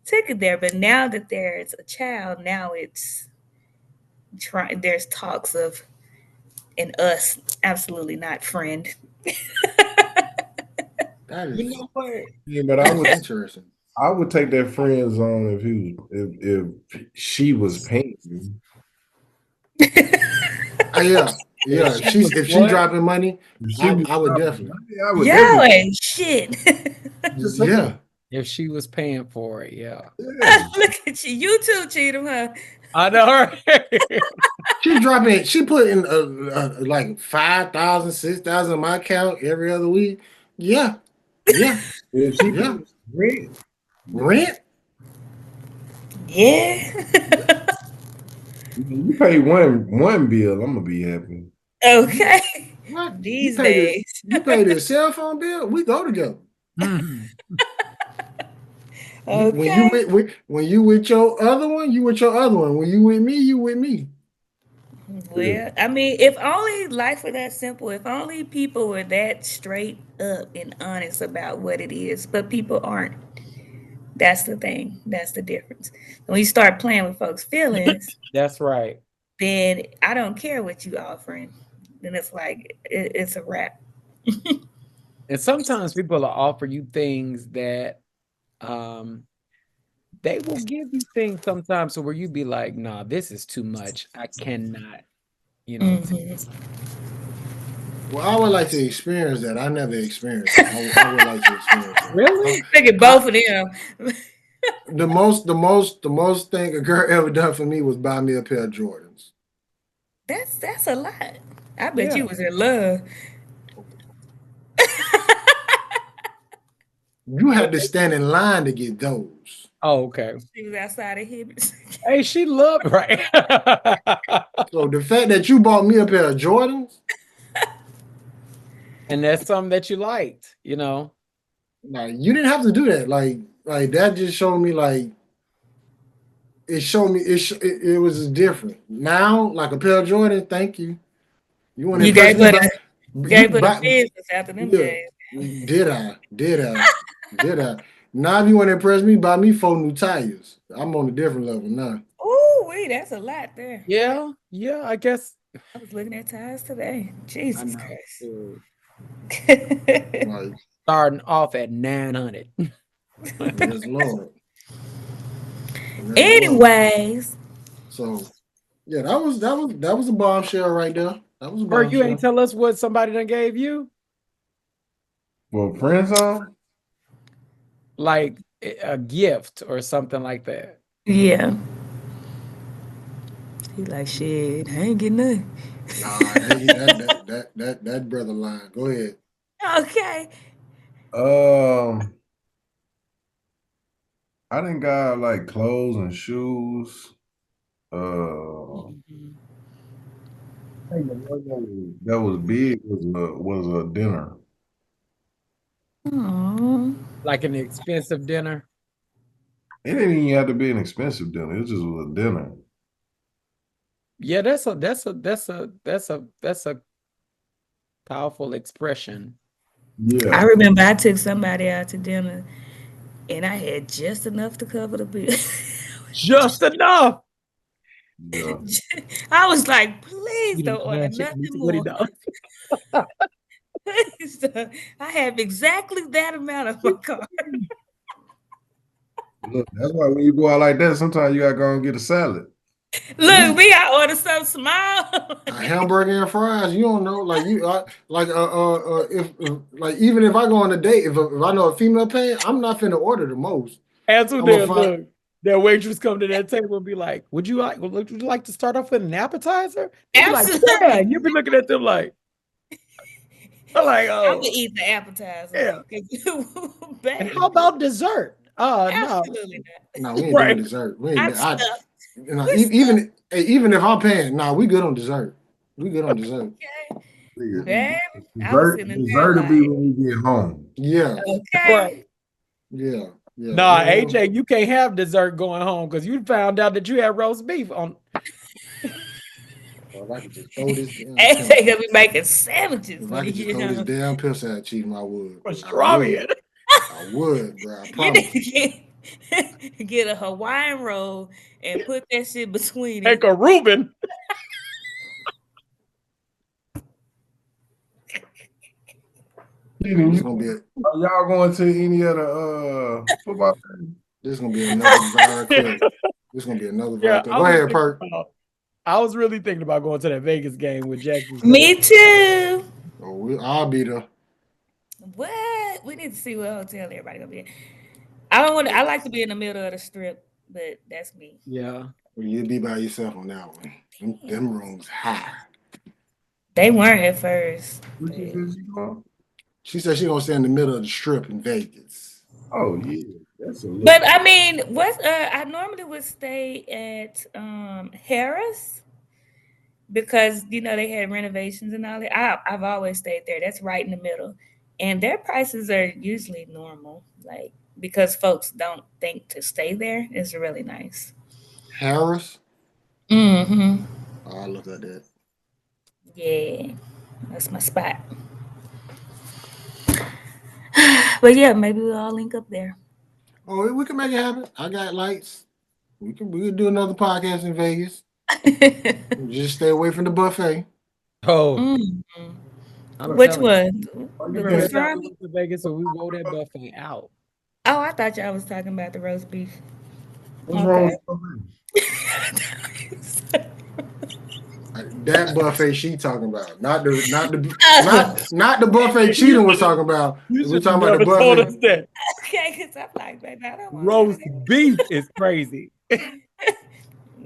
took it there. But now that there's a child, now there's talks of an us absolutely not friend. That is, yeah, but I would interesting. I would take that friend zone if she was paying me. Yeah. If she dropping money, I would definitely. Yo, ain't shit. Yeah. If she was paying for it, yeah. Look at you. You too, Cheathem, huh? I know her. She put in like 5,000, 6,000 in my account every other week. Yeah. Rent? Yeah. You pay one bill, I'm gonna be happy. Okay. What? These days. You pay the cell phone bill? We go together. Okay. When you with your other one, you with your other one. When you with me, you with me. Well, I mean, if only life were that simple, if only people were that straight up and honest about what it is, but people aren't. That's the thing. That's the difference. When you start playing with folks' feelings, that's right. Then I don't care what you offering. Then it's like it's a wrap. And sometimes people will offer you things that they will give you things sometimes where you be like, nah, this is too much. I cannot, you know. Well, I would like to experience that. I never experienced it. I would like to experience it. Really? Look at both of them. The most thing a girl ever done for me was buy me a pair of Jordans. That's a lot. I bet Yeah. you was in love. You had to stand in line to get those. Oh, okay. She was outside of Hibbits. Hey, she loved right. So the fact that you bought me a pair of Jordans, and that's something that you liked, you know. like you didn't have to do that. Like that just showed me like it showed me it was different. Now, like a pair of Jordans, thank you. You want to You impress gave me? her gave her the business after them days. Did I? Now if you want to impress me, buy me 4 new tires. I'm on a different level now. Ooh, wait, that's a lot there. Yeah, I guess. I was looking at tires today. Jesus Christ. Like, starting off at 900. yes, Lord. Anyways. So yeah, that was a bombshell right there. That was a Or bombshell. you ain't tell us what somebody done gave you? Well, friends on? Like a gift or something like that. Yeah. He like, shit, I ain't getting nothing. Nah, that brother line. Go ahead. Okay. I didn't got like clothes and shoes. I think the one that was big was a dinner. Aww. Like an expensive dinner. It didn't even have to be an expensive dinner. It just was a dinner. Yeah, that's a powerful expression. Yeah. I remember I took somebody out to dinner and I had just enough to cover the bill. Just enough. Yeah. I was like, please You don't didn't order match it nothing with more. $20. Please don't. I have exactly that amount of my card. Look, that's why when you go out like that, sometimes you gotta go and get a salad. Look, me, I ordered something small. A hamburger and fries. You don't know, like if like even if I go on a date, if I know a female paying, I'm not finna order the most. As who they look, that waitress come to that table and be like, would you like to start off with an appetizer? Absolutely. Like, yeah. You'll be looking at them like, I'm like, oh. I'm gonna eat the appetizer. Yeah. And how about dessert? Absolutely no, we ain't doing dessert. We ain't. Even if I'm paying, we good on dessert. We good on dessert. Okay. Dessert will be when we get home. Yeah. Okay. Right. Yeah. Nah, AJ, you can't have dessert going home because you found out that you had roast beef on. If I could just throw this damn AJ gonna be making sandwiches. If I could just throw this damn piss at Cheathem, I would. I would, bro. I promise. You need to get a Hawaiian roll and put that shit between Take a Reuben. Are y'all going to any other football game? This is gonna be another viral clip. This is gonna be another viral clip. Go ahead, Perk. I was really thinking about going to that Vegas game with Jackson. Me too. Oh, I'll be there. What? We need to see what hotel everybody gonna be in. I like to be in the middle of the strip, but that's me. Yeah. Well, you'd be by yourself on that one. Them rooms high. They weren't at first. She said she gonna stay in the middle of the strip in Vegas. Oh yeah. But I mean, I normally would stay at Harris because they had renovations and all that. I've always stayed there. That's right in the middle, and their prices are usually normal, like because folks don't think to stay there. It's really nice. Harris. Mm-hmm. Oh, I look at that. Yeah, that's my spot. But yeah, maybe we'll all link up there. Oh, we can make it happen. I got lights. We can do another podcast in Vegas. Just stay away from the buffet. Oh. Mm-hmm. Which one? To Vegas, so we roll that buffet out. Oh, I thought y'all was talking about the roast beef. What's wrong Okay. with buffet? That buffet she talking about, not the buffet Cheathem was talking about. You We're should talking have about the never told us buffet. that. Okay, because I'm like, baby, I don't want Roast none of beef is crazy. that.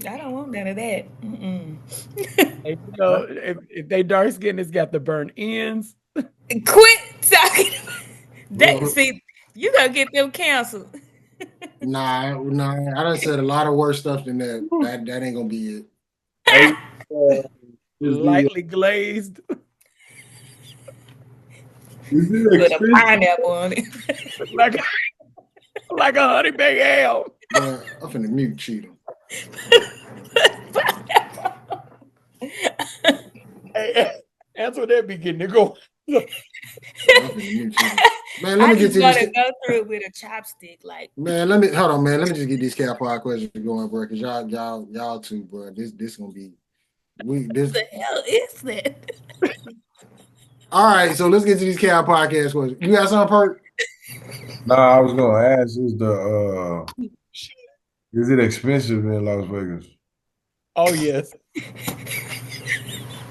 I don't want none of that. Mm-mm. And, you know, if they dark skin, it's got the burnt ends. Quit talking about that. Well, See, you gonna get them canceled. nah. I done said a lot of worse stuff than that. That ain't gonna be it. Hey, is Lightly glazed. With a expensive? pineapple on it. like a honey baked ham. But I'm finna mute Cheathem. Hey, that's what they be getting to go. I'm finna mute Cheathem. Man, let I me get just to want this. to go through it with a chopstick, like. Man, let me hold on, man. Let me just get these Cat Pod questions going, bro. Cause y'all too, bro. This gonna be What the hell is that? All right, so let's get to these Cat Podcast questions. You got something, Perk? Nah, I was gonna ask, is it expensive in Las Vegas? Oh yes.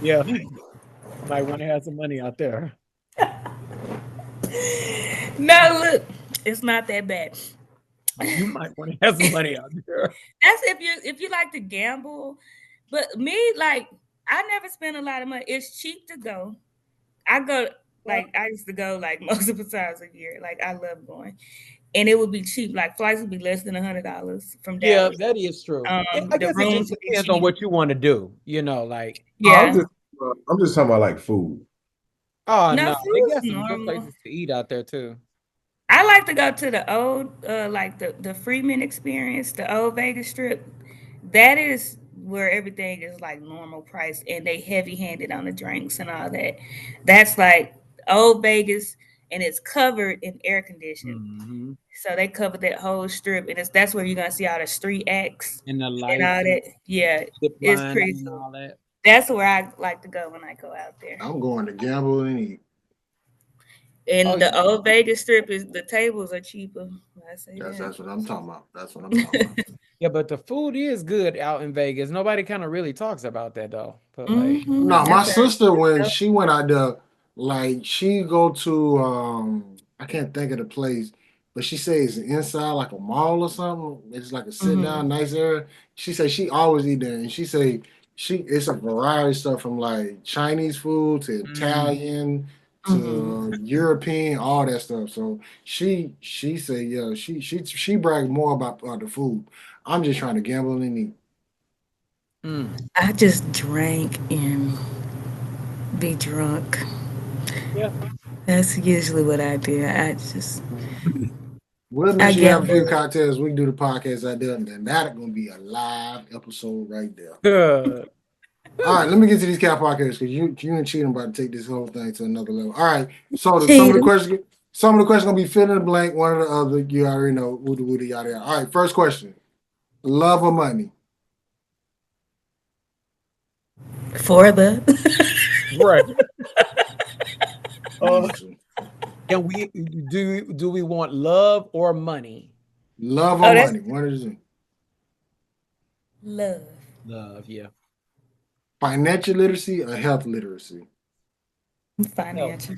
Yeah. Might want to have some money out there. No, look, it's not that bad. You might want to have some money out there. That's if you like to gamble. But me, like, I never spend a lot of money. It's cheap to go. I used to go like multiple times a year. Like, I love going. And it would be cheap. Like, flights would be less than $100 from Yeah, Dallas. that is true. I The guess it rooms just would be depends on cheap. what you want to do. You know, like Yeah. I'm just talking about like food. oh No, no, they food's got some good normal. places to eat out there too. I like to go to the old, like the Freeman Experience, the old Vegas Strip. That is where everything is like normal price, and they heavy handed on the drinks and all that. That's like old Vegas, and it's covered in air conditioning. Mm-hmm. So they cover that whole strip, and that's where you're gonna see all the street acts And the and lights, all that. Yeah, zip it's line, pretty and cool. all that. That's where I like to go when I go out there. I'm going to gamble and eat. And Oh, the yeah. old Vegas Strip is the tables are cheaper. I say That's that. what I'm talking about. That's what I'm talking about. Yeah, but the food is good out in Vegas. Nobody kind of really talks about that though. But like, Mhm. No, my That's right. sister when she went out there, like she go to I can't think of the place, but she says it's inside like a mall or something. It's like a sit down, nice area. She say she always eat there, and she say it's a variety of stuff from like Chinese food to Italian to European, all that stuff. So she say yeah, she brags more about the food. I'm just trying to gamble and eat. I just drank and be drunk. yeah, That's usually what I do. I just We'll I make sure you have a few gamble. cocktails. We can do the podcast out there, and then that's gonna be a live episode right there. good. All right, let me get to these cat podcasts because you and Cheathem about to take this whole thing to another level. All right, so some of the questions gonna be fill in the blank, one or the other. You already know, woody woody yada yada. All right, first question: love or money? For the Right. Can we do we want love or money? Love or money? One of the two. Love. Love, yeah. Financial literacy or health literacy? Financial.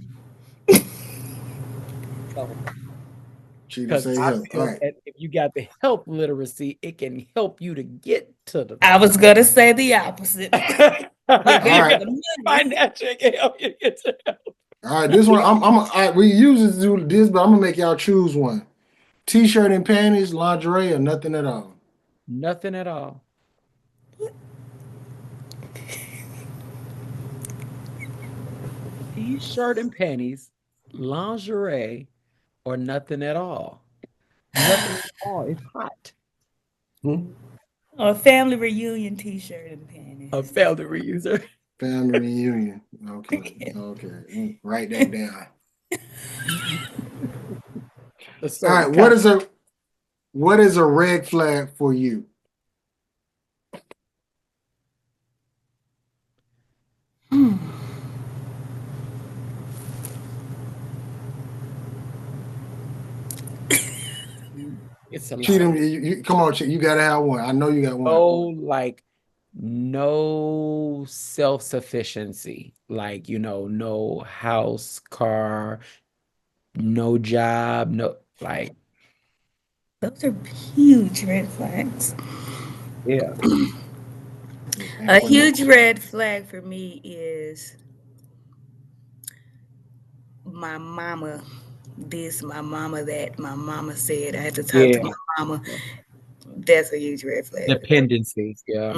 Cheathem say health. All right. If you got the health literacy, it can help you to get to the. I was gonna say the opposite. All right. Financial can help you get to health. All right, this one we usually do this, but I'm gonna make y'all choose one: t-shirt and panties, lingerie, or nothing at all. Nothing at all. T-shirt and panties, lingerie, or nothing at all. Nothing at all. It's hot. A family reunion T-shirt and panties. A family reunion. Family reunion. Okay. Write that down. All right. What is a red flag for you? It's a lot. Cheathem, come on, Cheathem, you gotta have one. I know you got one. No self-sufficiency, like, no house, car, no job, no, like, Those are huge red flags. yeah. A huge red flag for me is my mama this, my mama that, my mama said. I had to talk to my mama. That's a huge red flag. Dependency, yeah.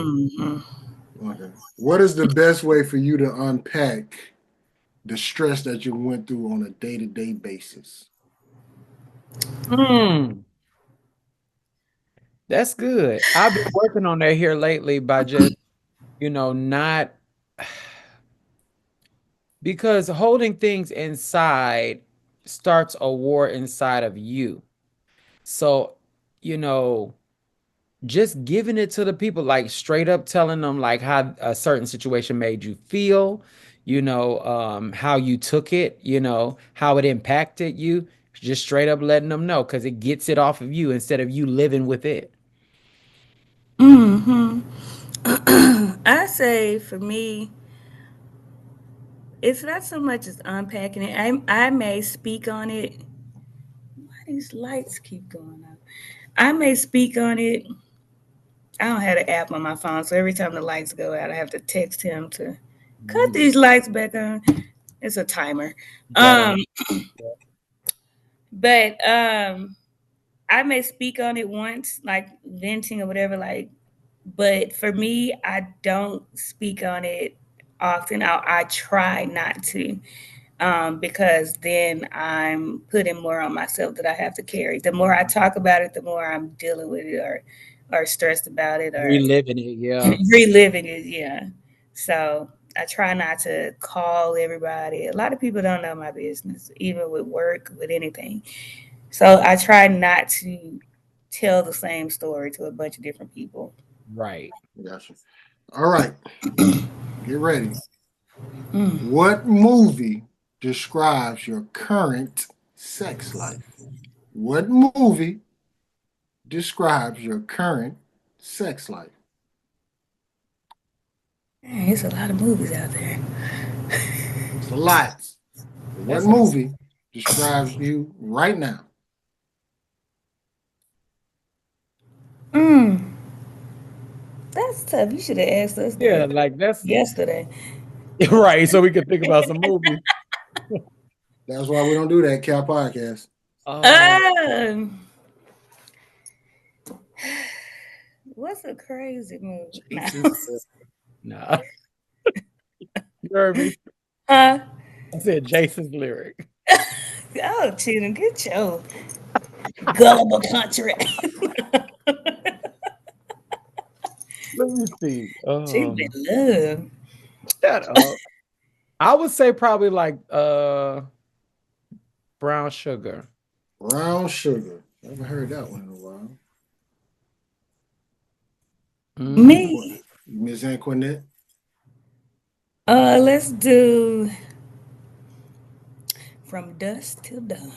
Okay. What is the best way for you to unpack the stress that you went through on a day-to-day basis? That's good. I've been working on that here lately by just, not because holding things inside starts a war inside of you. So, just giving it to the people, like straight up telling them like how a certain situation made you feel, how you took it, how it impacted you, just straight up letting them know because it gets it off of you instead of you living with it. I say for me, it's not so much as unpacking it. I may speak on it. Why these lights keep going up? I may speak on it. I don't have an app on my phone, so every time the lights go out, I have to text him to cut these lights back on. It's a timer. But I may speak on it once, like venting or whatever, but for me, I don't speak on it often. I try not to, because then I'm putting more on myself that I have to carry. The more I talk about it, the more I'm dealing with it or stressed about it or Reliving it, yeah. reliving it, yeah. So I try not to call everybody. A lot of people don't know my business, even with work, with anything. So I try not to tell the same story to a bunch of different people. Right. Gotcha. All right. Get ready. What movie describes your current sex life? What movie describes your current sex life? Man, there's a lot of movies out there. It's a lot. What movie describes you right now? That's tough. You should have asked us Yeah, that like that's yesterday. right. So we could think about some movies. That's why we don't do that, Cal Podcast. Um, what's a crazy movie? Nah. You heard me? Huh? I said Jason's lyric. Oh, Cheathem, good show. Gullible country. Let me see. She been love. Shut up. I would say probably like Brown Sugar. Brown Sugar. I haven't heard that one in a while. Me. Miss Aqua-Nette? Let's do From Dusk Till Dawn.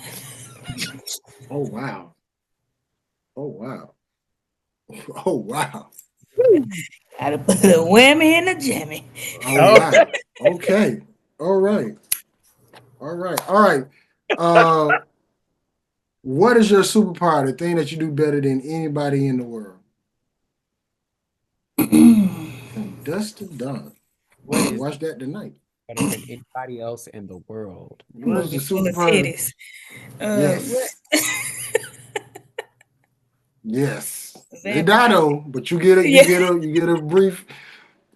Oh wow. Oh wow. Oh wow. Gotta put a whammy in the jammy. All right. Okay. All right. All right. All right. What is your superpower? The thing that you do better than anybody in the world? From dusk to dawn. Watch that tonight. Better than anybody else in the world. What is the Full of superpower? titties. Yes. Yes. They Vampire. die though, but you get a brief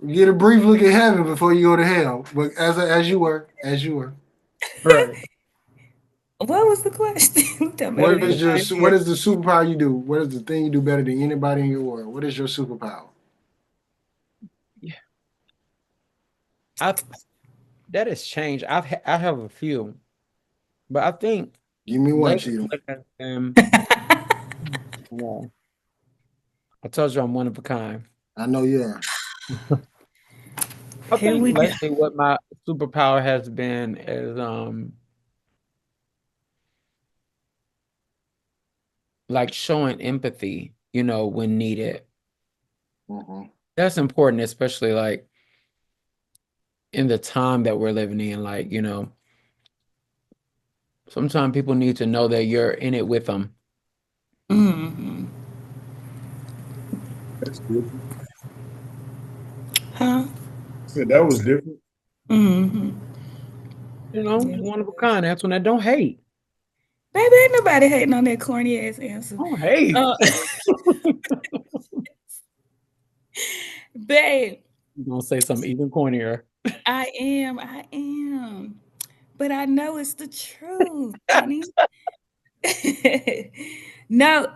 look at heaven before you go to hell. But as you were. Right. What was the question? What is the superpower you do? What is the thing you do better than anybody in your world? What is your superpower? Yeah. That has changed. I have a few, but I think Give me one, lately, Cheathem. well, I told you I'm one of a kind. I know you are. I think lately what my superpower has been is like showing empathy, you know, when needed. Mm-hmm. That's important, especially like in the time that we're living in. Like, you know, sometimes people need to know that you're in it with them. Mm-hmm. That's different. Huh? Said that was different. Mm-hmm. You know, Yeah. one of a kind. That's when I don't hate. Baby, ain't nobody hating on that corny ass answer. Don't hate. Babe, You're gonna say something even cornier. I am. But I know it's the truth, honey. No,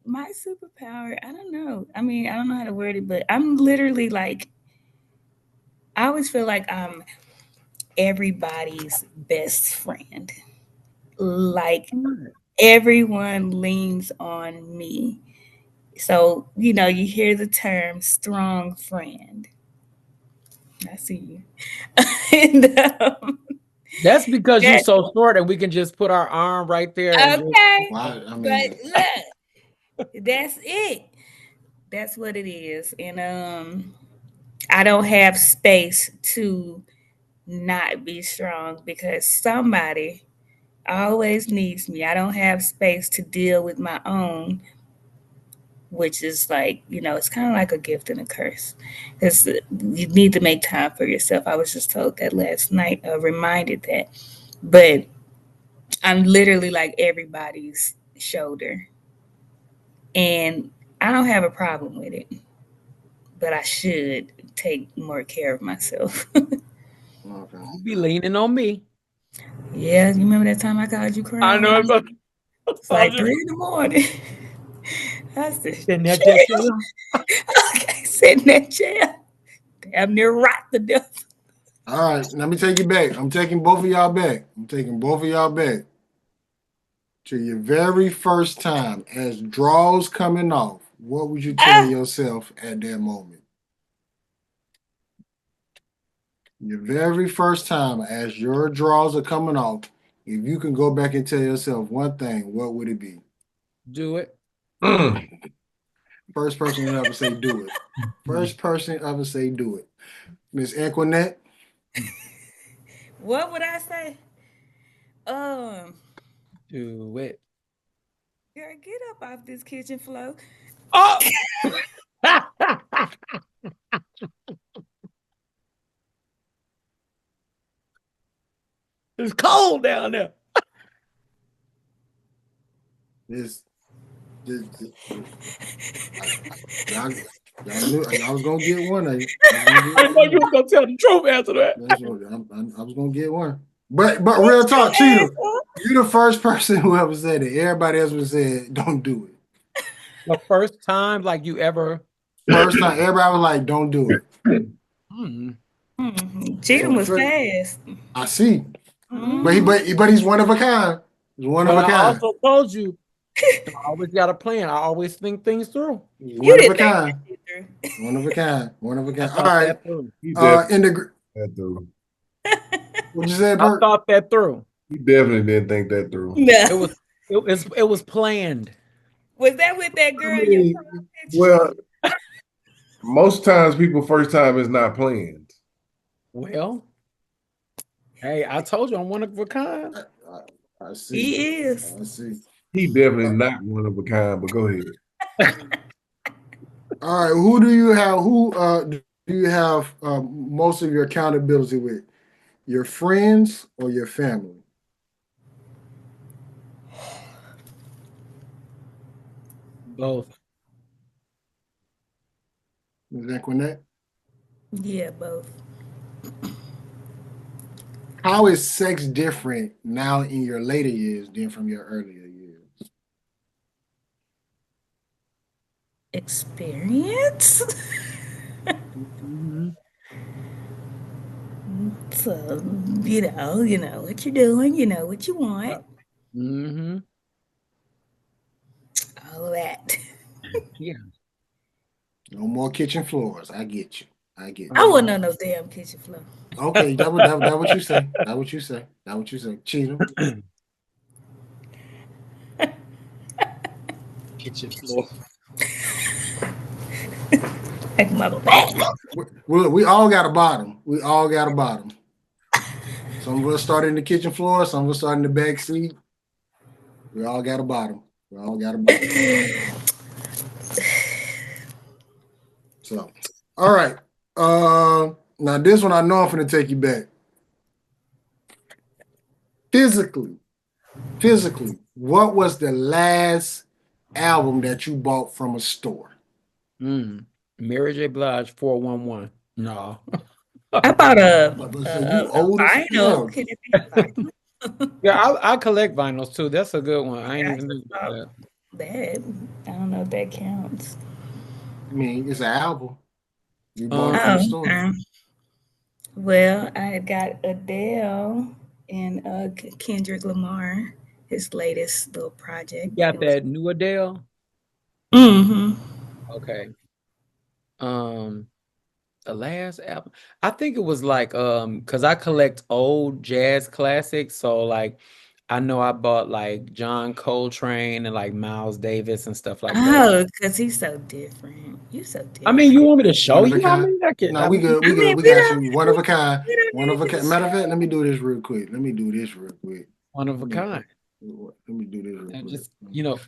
my superpower, I don't know. I mean, I don't know how to word it, but I'm literally like, I always feel like I'm everybody's best friend. Like everyone leans on me. So, you know, you hear the term strong friend. I see you. And, That's because you're that, so short and we can just put our arm right there and just okay. Well, I But mean, look, that's it. That's what it is. And I don't have space to not be strong because somebody always needs me. I don't have space to deal with my own, which is like, you know, it's kind of like a gift and a curse. Because you need to make time for yourself. I was just told that last night, reminded that. But I'm literally like everybody's shoulder. And I don't have a problem with it, but I should take more care of myself. okay. you be leaning on me. Yeah, you remember that time I called you I crying? know it's about It's like 3 in the morning. I said, in that "Chill." chair. Okay, sitting in that chair. Damn near rocked to death. All right, let me take you back. I'm taking both of y'all back. I'm taking both of y'all back to your very first time as draws coming off. What would you tell Ah, yourself at that moment? Your very first time as your draws are coming off. If you can go back and tell yourself one thing, what would it be? Do it. First person to ever say do it. First person ever say do it. Miss Aqua-Nette? what would I say? Um, Do it. girl, get up off this kitchen floor. Oh! It's cold down there. This y'all knew y'all was gonna get one of you. I know you were gonna tell the truth after that. I was gonna get one. But real talk, Cheetah, you the first person who ever said it. Everybody else was said, don't do it. The first time, like you ever. First time, everybody was like, don't do it. Cheatham was fast. I see. Mm. But he's one of a kind. He's one of a I kind. also told you, I always got a plan. I always think things through. He's You one of a didn't think kind. that shit through. One of a kind. One of a I kind. All thought right. that through. He definitely In the that through. what you said, I Bert? thought that through. He definitely didn't think that through. No. It was planned. Was that with that girl I in your mean, prom picture? well, most times people first time is not planned. Well, hey, I told you I'm one of a kind. I see. He is. I see. He definitely not one of a kind, but go ahead. All right. Who do you have? Who do you have most of your accountability with? Your friends or your family? Both. Ms. Aquanet? Yeah, both. How is sex different now in your later years than from your earlier years? Experience? Mm-hmm. So, you know what you're doing, you know what you want, Mm-hmm. all of that. Yeah. No more kitchen floors. I get you. I get I you. wasn't on no damn kitchen floor. Okay, that what you say. That what you say. That what you say. Cheetah. Kitchen floor. Like my back. We all got a bottom. We all got a bottom. Some of us start in the kitchen floor. Some of us start in the back seat. We all got a bottom. We all got a bottom. So, all right. Now this one I know I'm finna take you back. Physically, what was the last album that you bought from a store? Mary J. Blige 411. No. I bought a you old as vinyl. hell. Can it be vinyl? Yeah, I collect vinyls too. That's a good one. I ain't I even think about that. That I don't know if that counts. I mean, it's an album. You bought it from the store. Well, I had got Adele and Kendrick Lamar, his latest little project. You got that new Adele? Mm-hmm. Okay. The last album, I think it was like because I collect old jazz classics, so like I know I bought like John Coltrane and like Miles Davis and stuff like that. Oh, because he's so different. You so different. I mean, you want me to show One of you? a I kind. mean, I can. No, I we mean, good. We good. We we got don't- you. One of a kind. we don't One of a need to kind. Matter of fact, let me do this real quick. one of a kind. Let me do this real And quick. just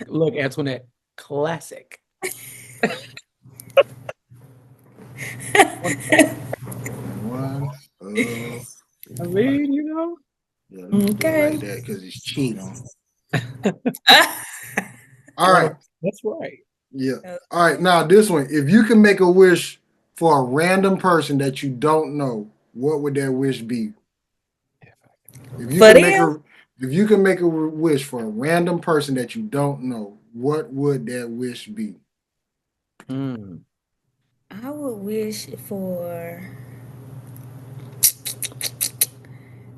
look, Antoinette, classic. One. I mean, Yeah, let me do it Okay. like that because it's cheating. All right. that's right. Yeah. All right. Now this one. If you can make a wish for a random person that you don't know, what would that wish be? If you For can make them? if you can make a wish for a random person that you don't know, what would that wish be? I would wish for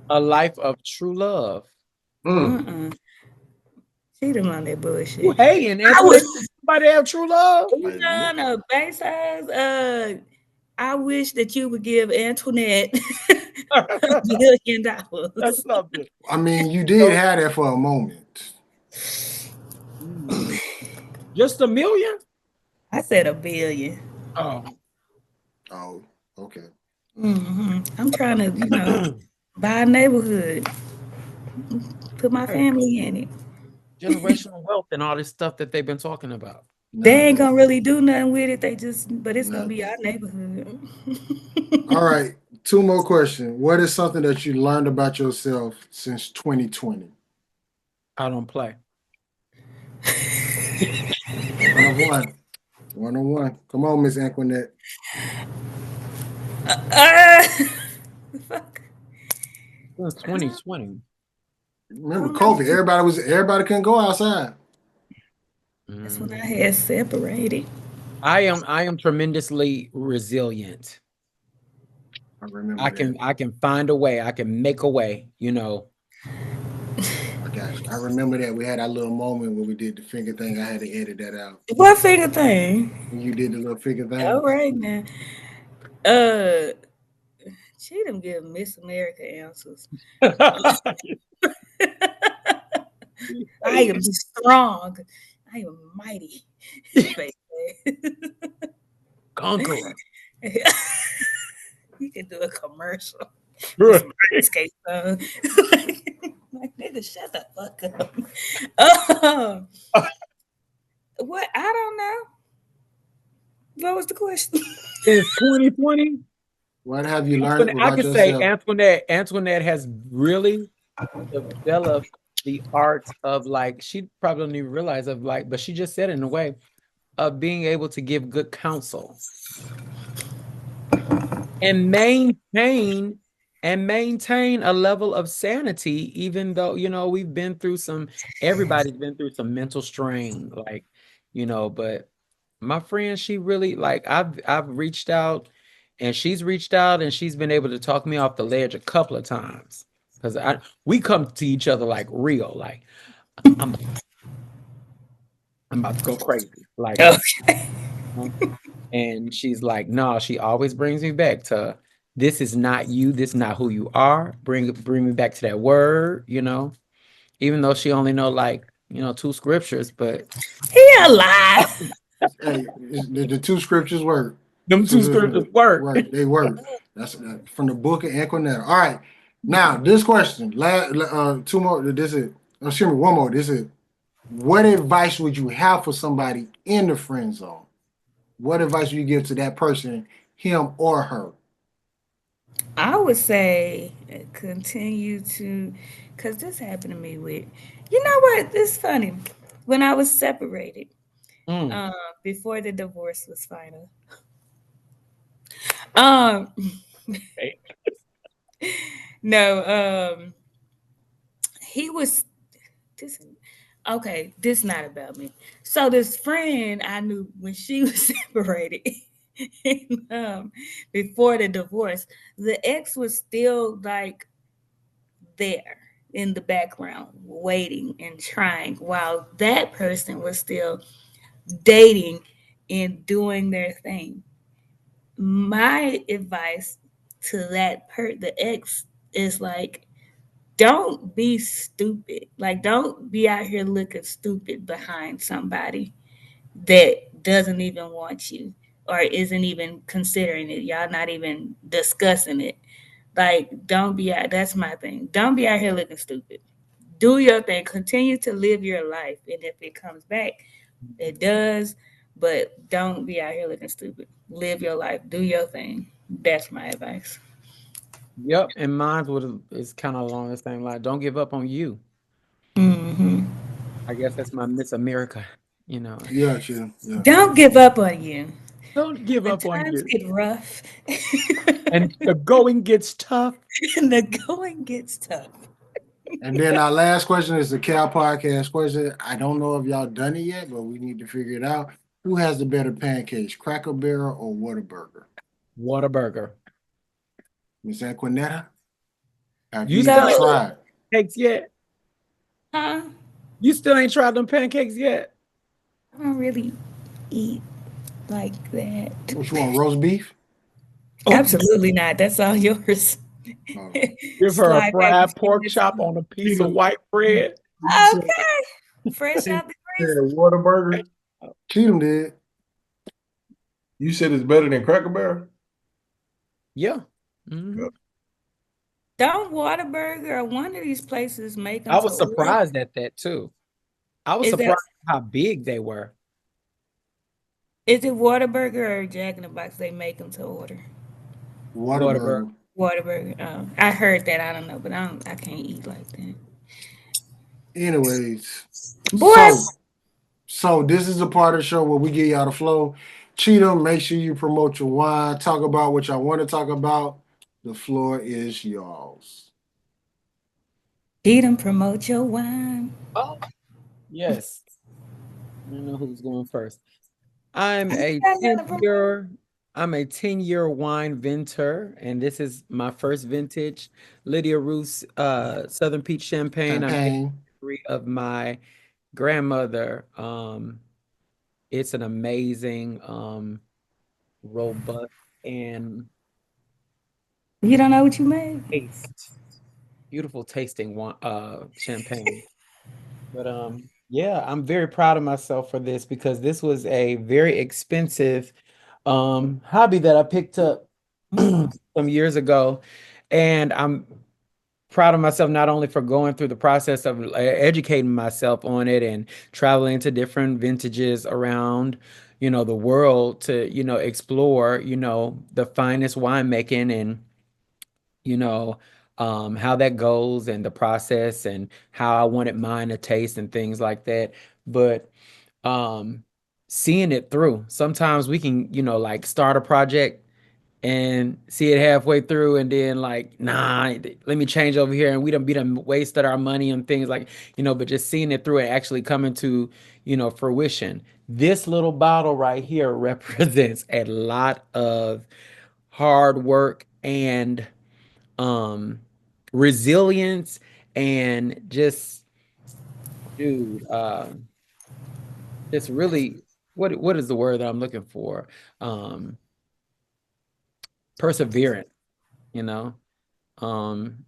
A life of true love. She done on that bullshit. You hating, I Antoinette? was Somebody have true love? no base size. I wish that you would give Antoinette $1 billion. That's something. I mean, you did have that for a moment. Just $1 million? I said $1 billion. Oh, okay. I'm trying to, buy a neighborhood, put my family in it. Generational wealth and all this stuff that they've been talking about. They ain't gonna really do nothing with it. But it's gonna be our neighborhood. All right. 2 more questions. What is something that you learned about yourself since 2020? I don't play. 101. 101. Come on, Miss Aqua-Nette. Fuck. Since 2020. Remember COVID? Everybody couldn't go outside. That's when I had separated. I am tremendously resilient. I remember. I can find a way. I can make a way. I got you. I remember that we had our little moment where we did the finger thing. I had to edit that out. What finger thing? When you did the little finger thing. All right now. She done give Miss America answers. I am strong. I am mighty. Conqueror. You can do a commercial. Right. Skate song. Like, nigga, shut the fuck up. What? I don't know. What was the question? Since 2020. What have you learned about I can yourself? say Antoinette has really developed the art of, like, she probably don't even realize of, like, but she just said it in a way of being able to give good counsel and maintain a level of sanity, even though, everybody's been through some mental strain, like, but my friend, she really, like, I've reached out and she's reached out and she's been able to talk me off the ledge a couple of times. Because we come to each other like real, like I'm about to go crazy, like, Okay. and she's like, no, she always brings me back to, this is not you, this is not who you are. Bring me back to that word, even though she only know like two scriptures, but He alive. Hey, the two scriptures work. them two scriptures work. They work. That's from the book of Aqua-Nette. All right. Now, this question. Two more. This is. Excuse me. One more. This is. What advice would you have for somebody in the friend zone? What advice would you give to that person, him or her? I would say continue to, because this happened to me with, you know what? It's funny. When I was separated, Mm. before the divorce was final, um, no, he was this. Okay, this not about me. So this friend I knew when she was separated, and, before the divorce, the ex was still like there in the background, waiting and trying, while that person was still dating and doing their thing. My advice to the ex is like, don't be stupid. Like, don't be out here looking stupid behind somebody that doesn't even want you or isn't even considering it. Y'all not even discussing it. Like, don't be out. That's my thing. Don't be out here looking stupid. Do your thing. Continue to live your life. And if it comes back, it does. But don't be out here looking stupid. Live your life. Do your thing. That's my advice. Yep, and mine is kind of along the same line. Don't give up on you. Hmm. I guess that's my Miss America. Yeah, chill. Yeah. Don't give up on you. Don't give When up on times you. get rough And the going gets tough. and the going gets tough. And then our last question is the Cal Podcast question. I don't know if y'all done it yet, but we need to figure it out. Who has the better pancakes, Cracker Barrel or Whataburger? Whataburger. Miss Aquanetta? Have You you still ain't tried? pancakes yet? Huh? You still ain't tried them pancakes yet? I don't really eat like that. What you want, roast beef? Oh, Absolutely not. That's all yours. Oh. give her a Slide back fried between pork the chop two. on a piece of white bread. Okay. Fresh out the Yeah, freezer. Whataburger. Cheathem did. You said it's better than Cracker Barrel? Yeah. Mhm. Don't Whataburger or one of these places make them I to was order? surprised at that too. I was Is that surprised how big they were. is it Whataburger or Jack in the Box? They make them to order. Whataburger. Whataburger. Whataburger. I heard that. I don't know, but I can't eat like that. Anyways, Boy, so this is the part of the show where we give y'all the flow. Cheetah, make sure you promote your wine. Talk about what y'all want to talk about. The floor is yours. eat them, promote your wine. Oh, yes. I don't know who's going first. I'm I ain't a got nothing to 10 promote. year I'm a 10-year wine vintner, and this is my first vintage. Lydia Ruth's Southern Peach Champagne. I'm Champagne. memory of my grandmother. It's an amazing, robust and You don't know what you made? taste, beautiful tasting champagne. But yeah, I'm very proud of myself for this because this was a very expensive hobby that I picked up some years ago, and I'm proud of myself not only for going through the process of educating myself on it and traveling to different vintages around, the world to, explore, the finest winemaking and, you know, how that goes and the process and how I wanted mine to taste and things like that. But um seeing it through, sometimes we can, like start a project and see it halfway through and then like, nah, let me change over here, and we done wasted our money and things like, but just seeing it through and actually coming to, fruition. This little bottle right here represents a lot of hard work and um resilience and just, dude, just really, what is the word that I'm looking for? um Perseverance, you know. um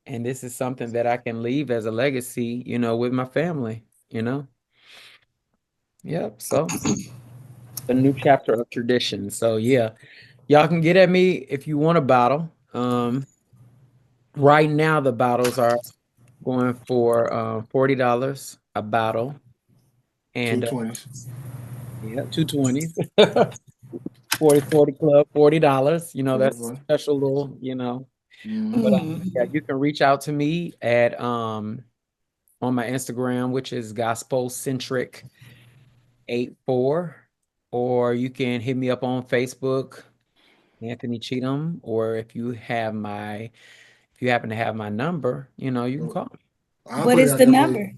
And this is something that I can leave as a legacy, with my family, Yep. So a new chapter of tradition. So yeah, y'all can get at me if you want a bottle. Right now the bottles are going for $40 a bottle. And 220s. yeah, 220s. 40 Club, $40. That's a special little, But yeah, you can reach out to me at on my Instagram, which is gospelcentric84, or you can hit me up on Facebook, Anthony Cheathem, or if you happen to have my number, you can call me. What is the number?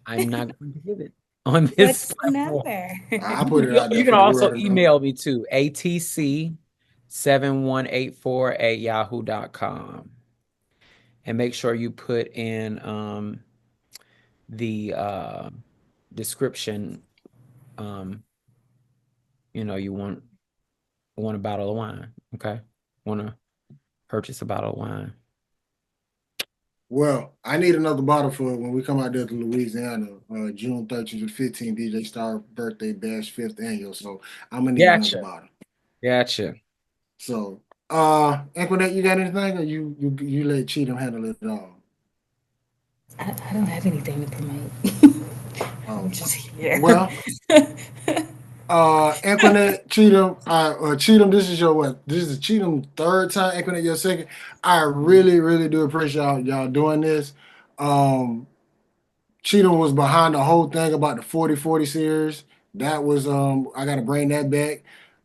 I'm not going to give it on this What's the platform. number? I put it out there. You can also email me to atc7184@yahoo.com. And make sure you put in the description, you want a bottle of wine, okay? Want to purchase a bottle of wine. Well, I need another bottle for when we come out there to Louisiana, June 13th to 15th, DJ Star birthday bash 5th annual. So I'm gonna need another bottle. Gotcha. So, Aqua-Nette, you got anything, or you let Cheathem handle it all? I don't have anything to promote. I'm just here. Well, Aqua-Nette, Cheathem, Cheathem, this is your what? This is Cheathem third time, Aqua-Nette your second. I really, really do appreciate y'all doing this. Cheathem was behind the whole thing about the 40/40 series. That was I gotta bring that back.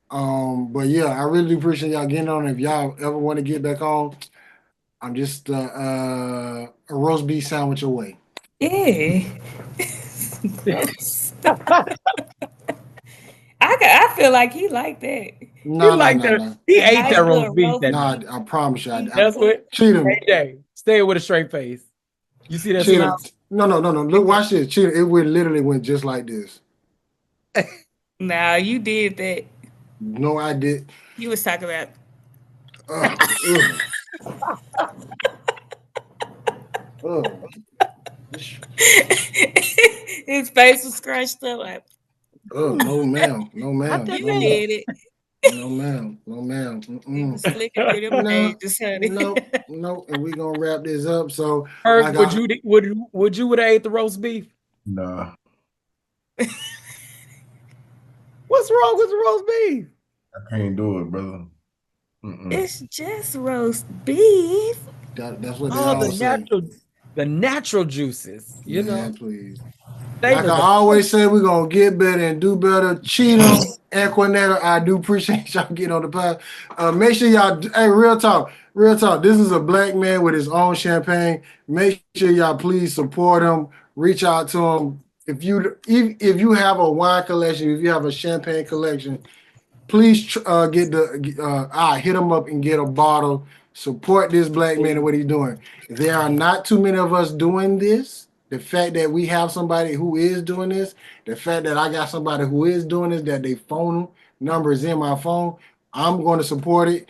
But yeah, I really do appreciate y'all getting on. If y'all ever want to get back on, I'm just a roast beef sandwich away. Yeah. I feel like he liked that. No. He ate that roast beef. Nah, I promise you. That's what Cheathem. AJ, stay with a straight face. You see that? Cheathem. No. Look, watch this. Cheathem. It literally went just like this. Nah, you did that. No, I did. You was talking about. His face was scratched up. Like, no, ma'am. I thought you did it. No, ma'am. Slicking through them pages, honey. No. And we gonna wrap this up. So, would you would have ate the roast beef? Nah. What's wrong with the roast beef? I can't do it, brother. It's just roast beef. That's what they all say. The natural juices, Please. Like I always say, we're gonna get better and do better. Cheathem, Aqua-Nette, I do appreciate y'all getting on the pod. Make sure y'all, hey, real talk. This is a black man with his own champagne. Make sure y'all please support him. Reach out to him. If you have a wine collection, if you have a champagne collection, please hit him up and get a bottle. Support this black man and what he's doing. There are not too many of us doing this. The fact that we have somebody who is doing this, the fact that I got somebody who is doing this, that they phone number is in my phone, I'm going to support it.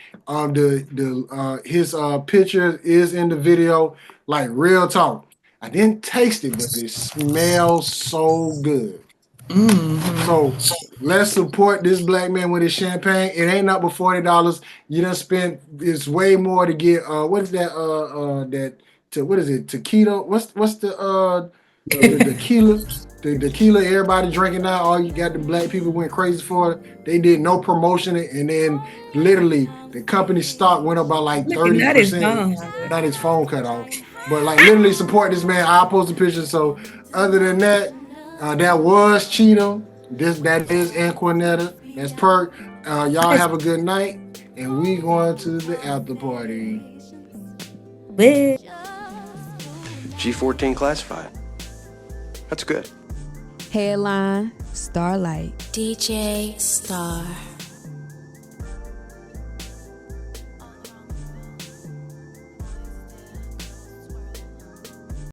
His picture is in the video. Like, real talk. I didn't taste it, but it smells so good. So let's support this black man with his champagne. It ain't up but $40. You done spent, it's way more to get what is that what is it, tequila? What's the tequila? The tequila everybody drinking now, all you got the black people went crazy for it. They did no promotion, and then literally the company stock went up by like 30%. Not his phone cut off. But like literally support this man. I'll post a picture. So other than that, that was Cheathem. That is Aqua-Nette. That's Perk. Y'all have a good night, and we going to the after party. G14 classified. That's good. Headline, Starlight. DJ Star.